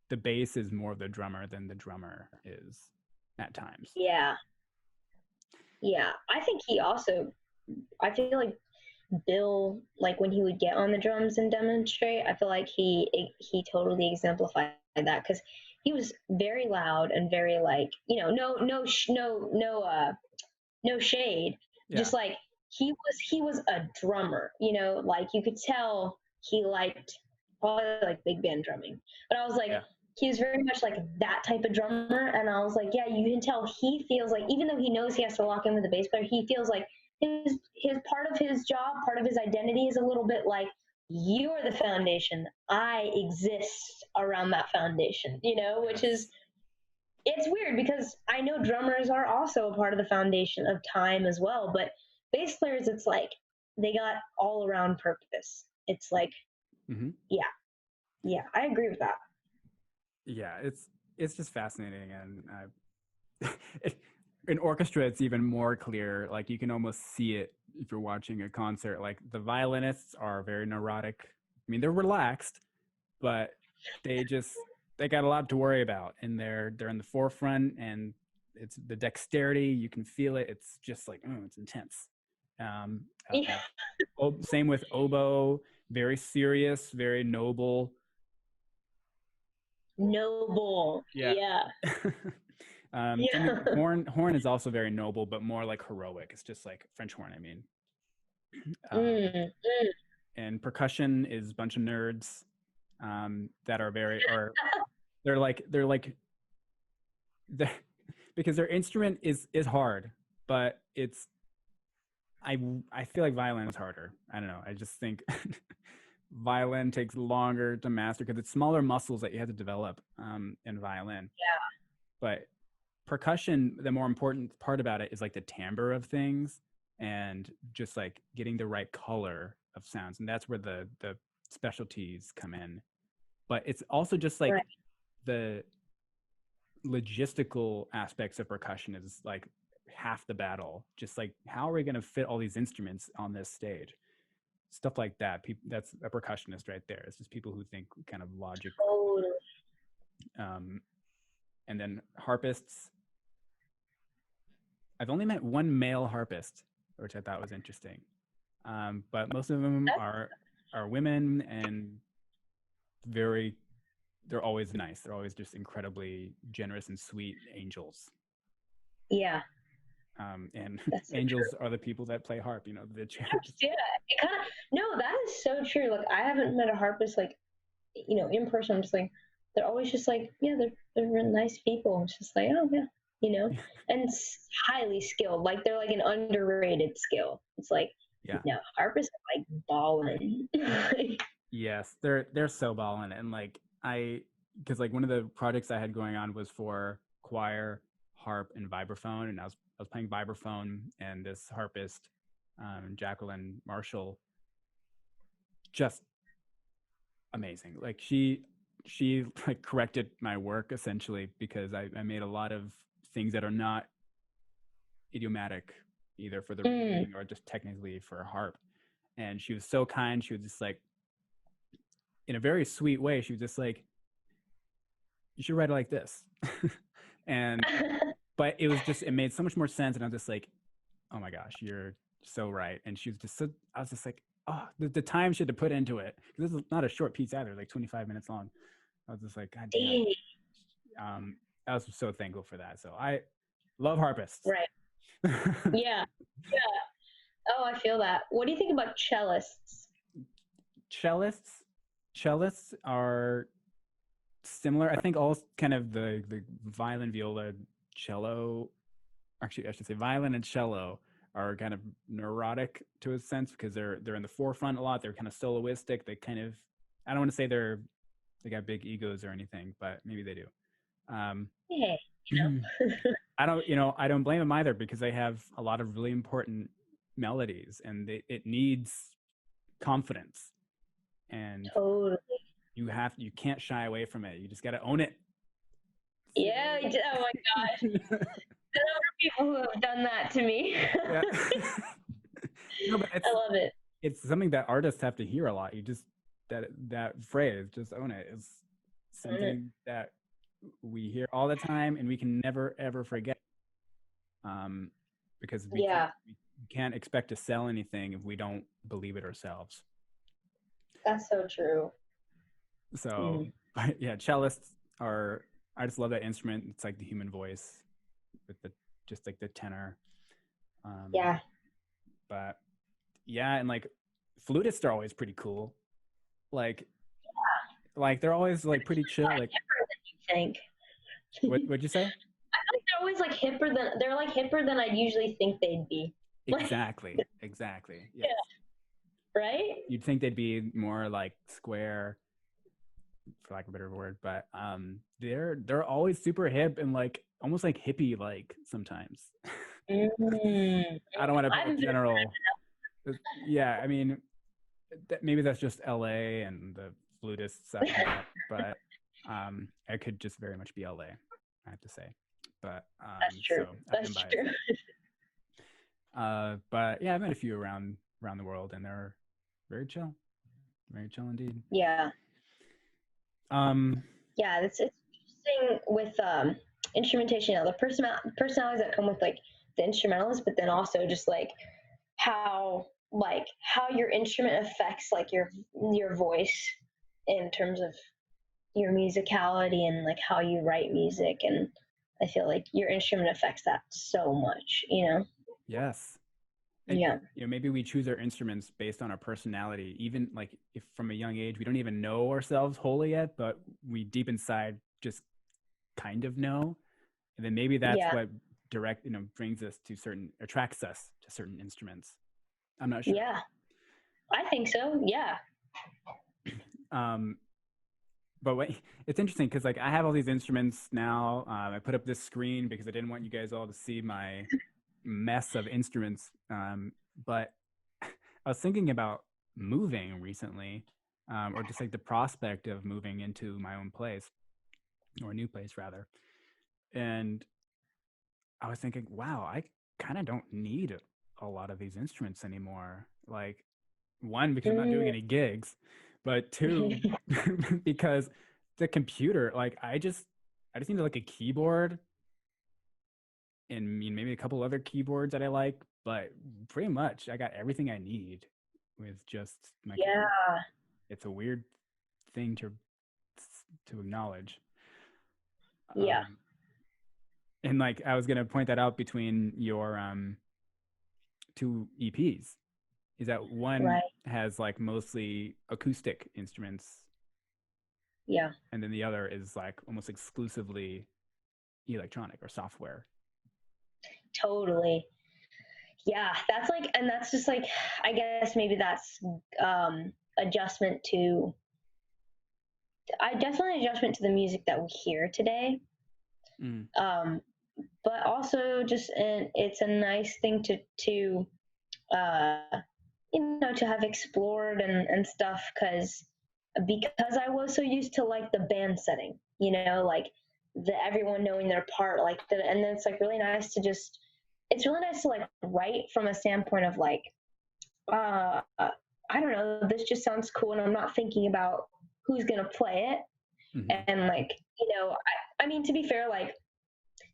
the bass is more the drummer than the drummer is at times. yeah. Yeah. I think he also, I feel like Bill, like when he would get on the drums and demonstrate, I feel like he totally exemplified that because he was very loud and very like, no shade, Yeah. just like he was a drummer, like you could tell he liked probably like big band drumming, but I was like, Yeah. he was very much like that type of drummer, and I was like, yeah, you can tell he feels like, even though he knows he has to lock in with the bass player, he feels like his part of his job, part of his identity is a little bit like, you are the foundation, I exist around that foundation, which is, Yes. it's weird because I know drummers are also a part of the foundation of time as well, but bass players, it's like they got all around purpose. It's like, Mm-hmm. yeah, yeah, I agree with that. Yeah, it's just fascinating, and it, in orchestra it's even more clear. Like you can almost see it if you're watching a concert. Like the violinists are very neurotic. I mean, they're relaxed, but they just they got a lot to worry about, and they're in the forefront, and it's the dexterity. You can feel it. It's just like, oh, it's intense. Um, Yeah, Same with oboe, very serious, very noble. noble. Yeah. Yeah, Same with yeah. horn is also very noble, but more like heroic. It's just like French horn, I mean. Mm, mm. And percussion is a bunch of nerds that are very, or they're like the because their instrument is hard, but it's I feel like violin is harder. I don't know. I just think violin takes longer to master because it's smaller muscles that you have to develop in violin. But percussion, the more important part about it is like the timbre of things and just like getting the right color of sounds, and that's where the specialties come in. But it's also just like Right. the logistical aspects of percussion is like half the battle. Just like, how are we going to fit all these instruments on this stage? Stuff like that. People, that's a percussionist right there. It's just people who think kind of logic. Totally. um, and then harpists, I've only met one male harpist, which I thought was interesting. But most of them That's, are women, and very they're always nice. They're always just incredibly generous and sweet angels. yeah, And that's so angels true. are the people that play harp. You know, the Yeah, it kind of, no, that is so true. Like I haven't met a harpist like, in person. I'm just like, they're always just like, yeah, they're really nice people. It's just like, oh yeah, and highly skilled. Like they're like an underrated skill. It's like, yeah. no, harpists are like balling. Yes, they're so ballin', and like because like one of the projects I had going on was for choir, harp, and vibraphone, and I was playing vibraphone, and this harpist, Jacqueline Marshall, just amazing. Like she like corrected my work essentially because I made a lot of things that are not idiomatic either for the Mm, reading or just technically for harp. And she was so kind. She was just like, in a very sweet way, she was just like, you should write it like this. And but it was just, it made so much more sense, and I'm just like, oh my gosh, you're so right. And she was just so, I was just like, oh, the time she had to put into it, because this is not a short piece either, like 25 minutes long. I was just like, god damn. dang, I was so thankful for that. So I love harpists. right. Yeah, yeah. Oh, I feel that. What do you think about cellists? cellists cellists are similar. I think all kind of the violin, viola, cello, actually I should say violin and cello are kind of neurotic to a sense because they're in the forefront a lot. They're kind of soloistic. They kind of, I don't want to say they got big egos or anything, but maybe they do. Um, Hey, I don't blame them either because they have a lot of really important melodies, and it needs confidence, and totally. you can't shy away from it. You just got to own it. Yeah, oh my gosh. There are people who have done that to me. Yeah. No, but I love it. it's something that artists have to hear a lot. You just that phrase, just own it, is something that we hear all the time and we can never ever forget. Um, because Yeah, we can't expect to sell anything if we don't believe it ourselves. that's so true. So, Mm. yeah, cellists are. I just love that instrument. It's like the human voice with the just like the tenor. Um, Yeah, but yeah, and like flutists are always pretty cool. Like they're always like pretty chill. Like I think. what'd you say? They're always like hipper than they're like hipper than I'd usually think they'd be. Like, Exactly. Exactly. Yes. yeah, right? You'd think they'd be more like square, for lack of a better word, but they're always super hip and like almost like hippie like sometimes. Mm. I don't want to I've paint a been, general. Yeah, I mean, maybe that's just LA and the flutists I've met, but I could just very much be LA, I have to say. But that's true. so I've been That's biased. true. But yeah, I've met a few around the world, and they're very chill indeed. Yeah. Um, Yeah, it's interesting with instrumentation, the personalities that come with like the instrumentalist, but then also just how your instrument affects like your voice in terms of your musicality and like how you write music. And I feel like your instrument affects that so much, you know? yes, and Yeah. maybe we choose our instruments based on our personality, even like if from a young age we don't even know ourselves wholly yet, but we deep inside just kind of know, and then maybe that's Yeah. what brings us to attracts us to certain instruments. I'm not sure. Yeah. I think so. Yeah. Um, but it's interesting because like I have all these instruments now. I put up this screen because I didn't want you guys all to see my mess of instruments. But I was thinking about moving recently, or just like the prospect of moving into my own place, or a new place rather. And I was thinking, wow, I kind of don't need a lot of these instruments anymore. Like, one, because I'm not doing Mm. any gigs, but two, because the computer, like, I just need like a keyboard and maybe a couple other keyboards that I like, but pretty much I got everything I need with just my Yeah. computer. It's a weird thing to acknowledge. Yeah. Um, and like I was gonna point that out between your two EPs, is that one Right. has like mostly acoustic instruments, Yeah. and then the other is like almost exclusively electronic or software. Totally. Yeah, that's like, and that's just like, I guess maybe that's adjustment to, I definitely adjustment to the music that we hear today. Mm. Um, but also just, and it's a nice thing uh, to have explored and stuff because I was so used to like the band setting, like everyone knowing their part, and then it's like really nice to just, it's really nice to like write from a standpoint of like, I don't know, this just sounds cool, and I'm not thinking about who's gonna play it, Mm-hmm. and like, I mean, to be fair, like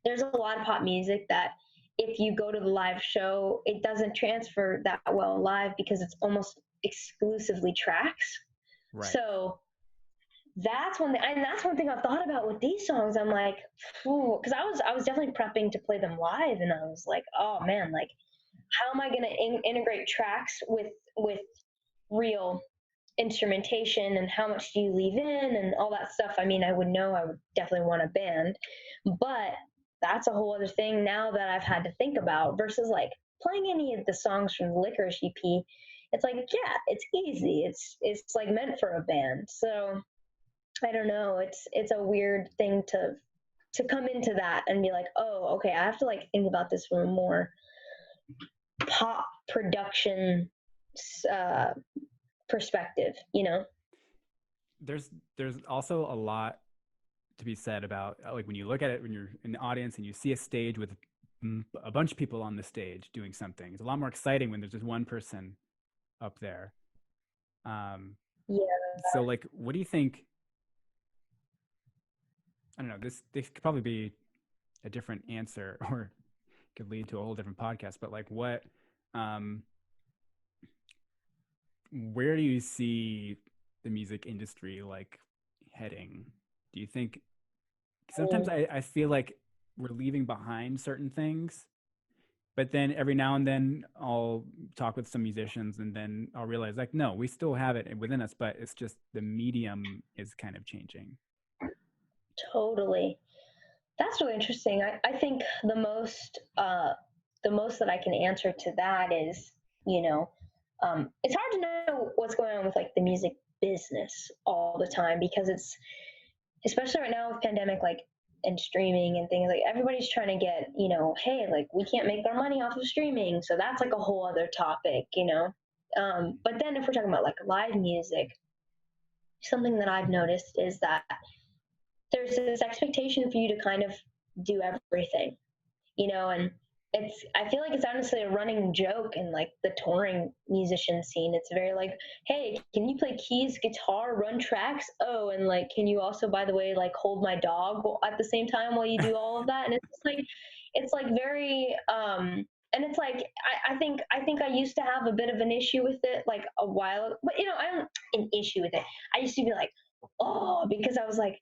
there's a lot of pop music that if you go to the live show, it doesn't transfer that well live because it's almost exclusively tracks. Right. So that's one thing I've thought about with these songs. I'm like, because I was definitely prepping to play them live, and I was like, oh man, like how am I going to integrate tracks with real instrumentation, and how much do you leave in and all that stuff. I mean, I would know I would definitely want a band, but that's a whole other thing now that I've had to think about versus like playing any of the songs from the Licorice EP. It's like, yeah, it's easy. It's like meant for a band. So I don't know. It's a weird thing to come into that and be like, oh, okay, I have to like think about this from a more pop production uh, perspective, There's also a lot to be said about like when you look at it when you're in the audience and you see a stage with a bunch of people on the stage doing something. It's a lot more exciting when there's just one person up there. Um, Yeah. so like, what do you think? I don't know. This could probably be a different answer, or could lead to a whole different podcast. But like, um, where do you see the music industry like heading? Do you think? Sometimes Mm. I feel like we're leaving behind certain things, but then every now and then I'll talk with some musicians, and then I'll realize like, no, we still have it within us, but it's just the medium is kind of changing. Totally. That's really interesting. I think the most that I can answer to that is, you know, it's hard to know what's going on with like the music business all the time because it's, especially right now with pandemic, like, and streaming and things, like everybody's trying to get, hey, like we can't make our money off of streaming. So that's like a whole other topic. But then if we're talking about like live music, something that I've noticed is that there's this expectation for you to kind of do everything, and I feel like it's honestly a running joke in like the touring musician scene. It's very like, hey, can you play keys, guitar, run tracks? Oh, and like, can you also, by the way, like hold my dog at the same time while you do all of that? And it's like very, and it's like, I think I used to have a bit of an issue with it like a while, but I don't an issue with it. I used to be like, oh, because I was like,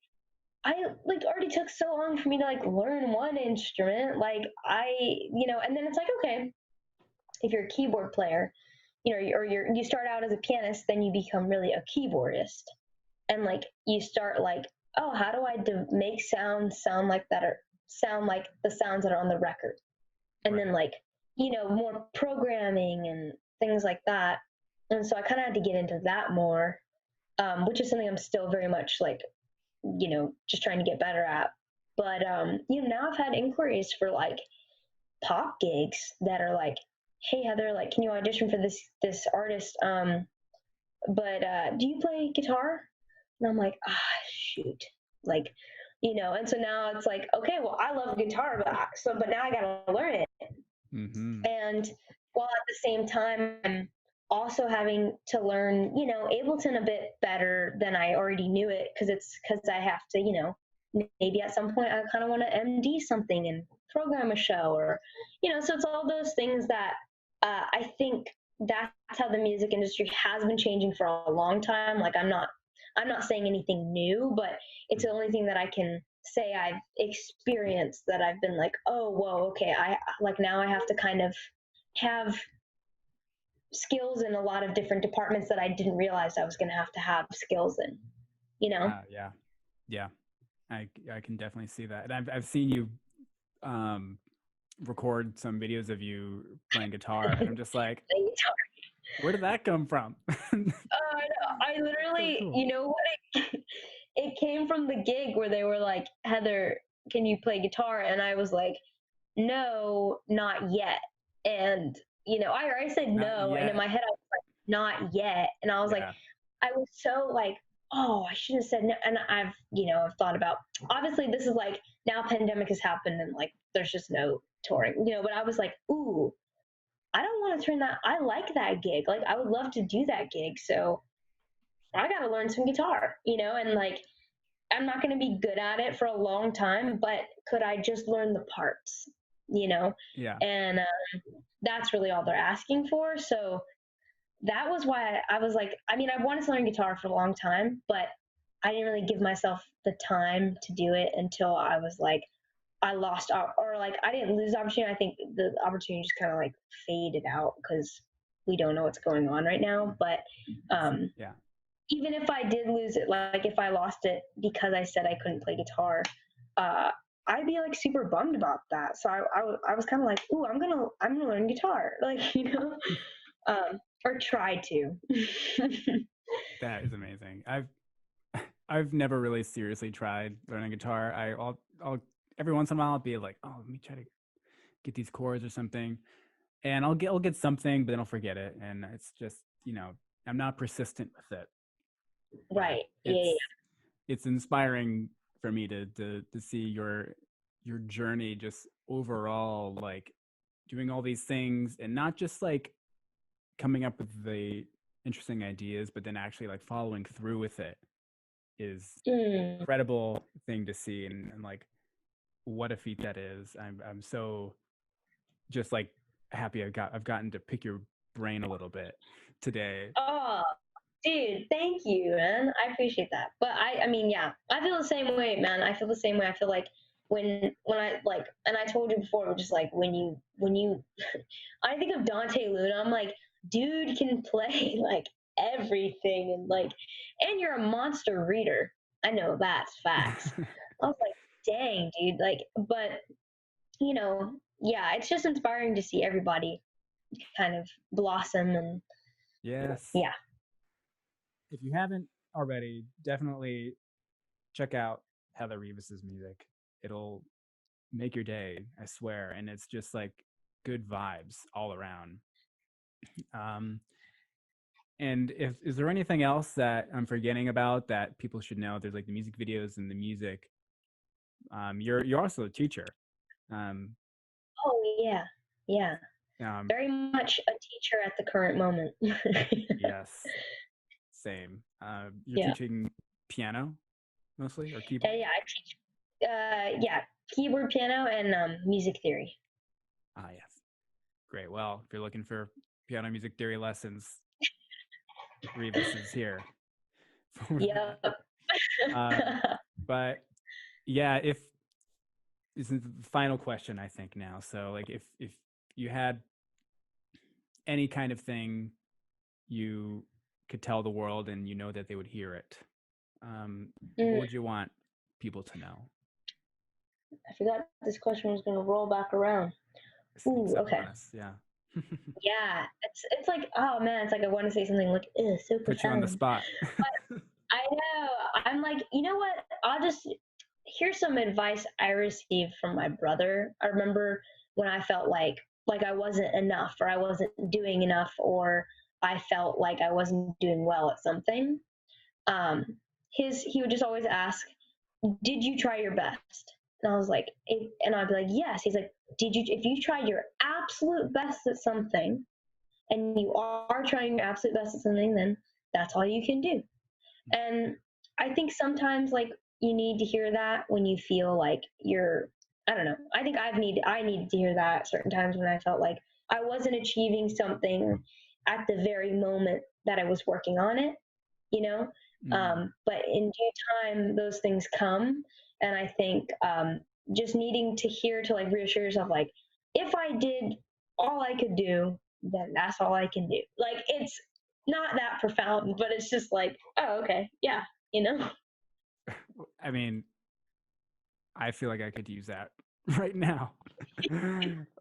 I like already took so long for me to like learn one instrument. Like and then it's like, okay, if you're a keyboard player, or you start out as a pianist, then you become really a keyboardist. And like you start like, oh, how do I make sounds sound like that, or sound like the sounds that are on the record? And Right. then like, more programming and things like that. And so I kind of had to get into that more, which is something I'm still very much like, just trying to get better at. But now I've had inquiries for like pop gigs that are like, hey Heather, like, can you audition for this artist? But do you play guitar? And I'm like, shoot, like, and so now it's like, okay, well, I love guitar, but now I gotta learn it. Mm-hmm. And while at the same time, I'm also having to learn, Ableton a bit better than I already knew it, because I have to, maybe at some point I kind of want to MD something and program a show, or, so it's all those things that I think that's how the music industry has been changing for a long time. Like I'm not saying anything new, but it's the only thing that I can say I've experienced that I've been like, oh, whoa, okay, I like now I have to kind of have skills in a lot of different departments that I didn't realize I was going to have skills in. Yeah. Yeah. I can definitely see that. And I've seen you um record some videos of you playing guitar, and I'm just like, where did that come from? I So literally, cool. what it came from the gig where they were like, Heather, can you play guitar? And I was like, no, not yet. And I said Not no, and in yet. my head I was like, not yet. And I was like, Yeah. I was so like, oh, I should have said no. And I've thought about, obviously this is like, now pandemic has happened and like there's just no touring, but I was like, ooh, I don't want to turn that. I like that gig. Like I would love to do that gig. So I got to learn some guitar, and like I'm not going to be good at it for a long time, but could I just learn the parts, you know? Yeah. And that's really all they're asking for. So that was why I was like, I mean, I wanted to learn guitar for a long time, but I didn't really give myself the time to do it until I was like, I lost, or like I didn't lose the opportunity. I think the opportunity just kind of like faded out because we don't know what's going on right now. But Yeah. even if I did lose it, like if I lost it because I said I couldn't play guitar, uh, I'd be like super bummed about that. So I was kind of like, ooh, I'm gonna learn guitar, like or try to. That is amazing. I've never really seriously tried learning guitar. I'll every once in a while I'll be like, oh, let me try to get these chords or something, and I'll get something, but then I'll forget it, and it's just I'm not persistent with it. But Right? Yeah. it's inspiring for me to see your journey just overall, like doing all these things, and not just like coming up with the interesting ideas, but then actually like following through with it is incredible thing to see, and like what a feat that is. I'm so just like happy I've gotten to pick your brain a little bit today. Oh, dude, thank you, man. I appreciate that. But I mean, yeah, I feel the same way, man. I feel the same way. I feel like when I like, and I told you before, just like when you, I think of Dante Luna, I'm like, dude can play like everything, and like, and you're a monster reader. I know that's facts. I was like, dang, dude, like, but you know, yeah, it's just inspiring to see everybody kind of blossom and Yes. yeah. If you haven't already, definitely check out Heather Rivas's music. It'll make your day, I swear, and it's just like good vibes all around. And if is there anything else that I'm forgetting about that people should know? There's like the music videos and the music. You're also a teacher. Um, Oh yeah, yeah. um, Very much a teacher at the current moment. yes, same. You're Yeah. teaching piano mostly, or keyboard? Yeah, I teach yeah, keyboard, piano, and music theory. Ah, yes. Great. Well, if you're looking for piano music theory lessons, Rivas is here for that. Yep. But yeah, if this is the final question, I think now. So like if you had any kind of thing you could tell the world and you know that they would hear it, what would you want people to know? I forgot this question was gonna roll back around. Sneaks Ooh, up okay. on us, yeah. Yeah, it's like, oh man, it's like I want to say something like, so Put you on the profound. spot. But I know. I'm like, you know what? I'll just here's some advice I received from my brother. I remember when I felt like I wasn't enough, or I wasn't doing enough, or I felt like I wasn't doing well at something. Um, he would just always ask, "Did you try your best?" And I was like, and I'd be like, "Yes." He's like, "Did you? If you tried your absolute best at something, and you are trying your absolute best at something, then that's all you can do." And I think sometimes like you need to hear that when you feel like you're, I don't know. I think I needed to hear that at certain times when I felt like I wasn't achieving something at the very moment that I was working on it, you know? But in due time those things come, and I think just needing to hear to like reassure yourself like, if I did all I could do, then that's all I can do. Like it's not that profound, but it's just like, oh, okay, yeah, you know? I mean, I feel like I could use that right now.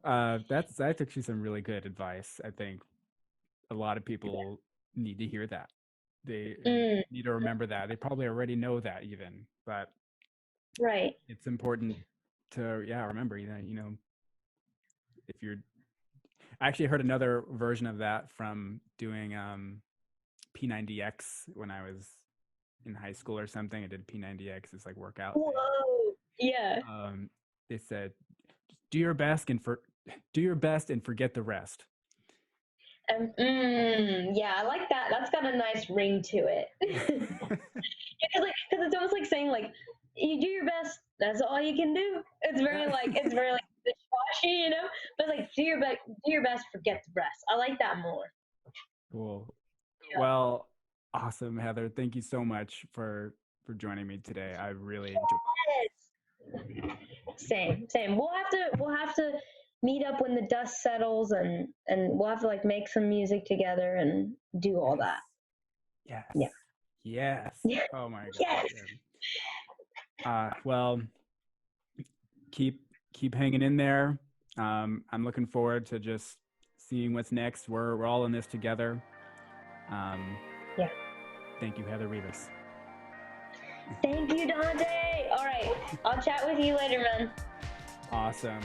That's actually some really good advice. I think a lot of people need to hear that. They need to remember that. They probably already know that even, but Right. it's important to remember. If you're I actually heard another version of that from doing P90X when I was in high school or something. I did P90X, this like workout thing. Whoa. Yeah. They said, do your best and forget the rest. Yeah, I like that. That's got a nice ring to it. Because it's almost like saying like, you do your best. That's all you can do. It's very wishy, you know. But like, do your best, forget the rest. I like that more. Cool. Yeah. Well, awesome, Heather. Thank you so much for joining me today. I really enjoyed it. Same. We'll have to meet up when the dust settles, and we'll have to like make some music together and do all that. Yes. Yeah. Yes. Oh my God. Yes. Well, keep hanging in there. I'm looking forward to just seeing what's next. We're all in this together. Yeah. Thank you, Heather Rivas. Thank you, Dante. All right. I'll chat with you later, man. Awesome.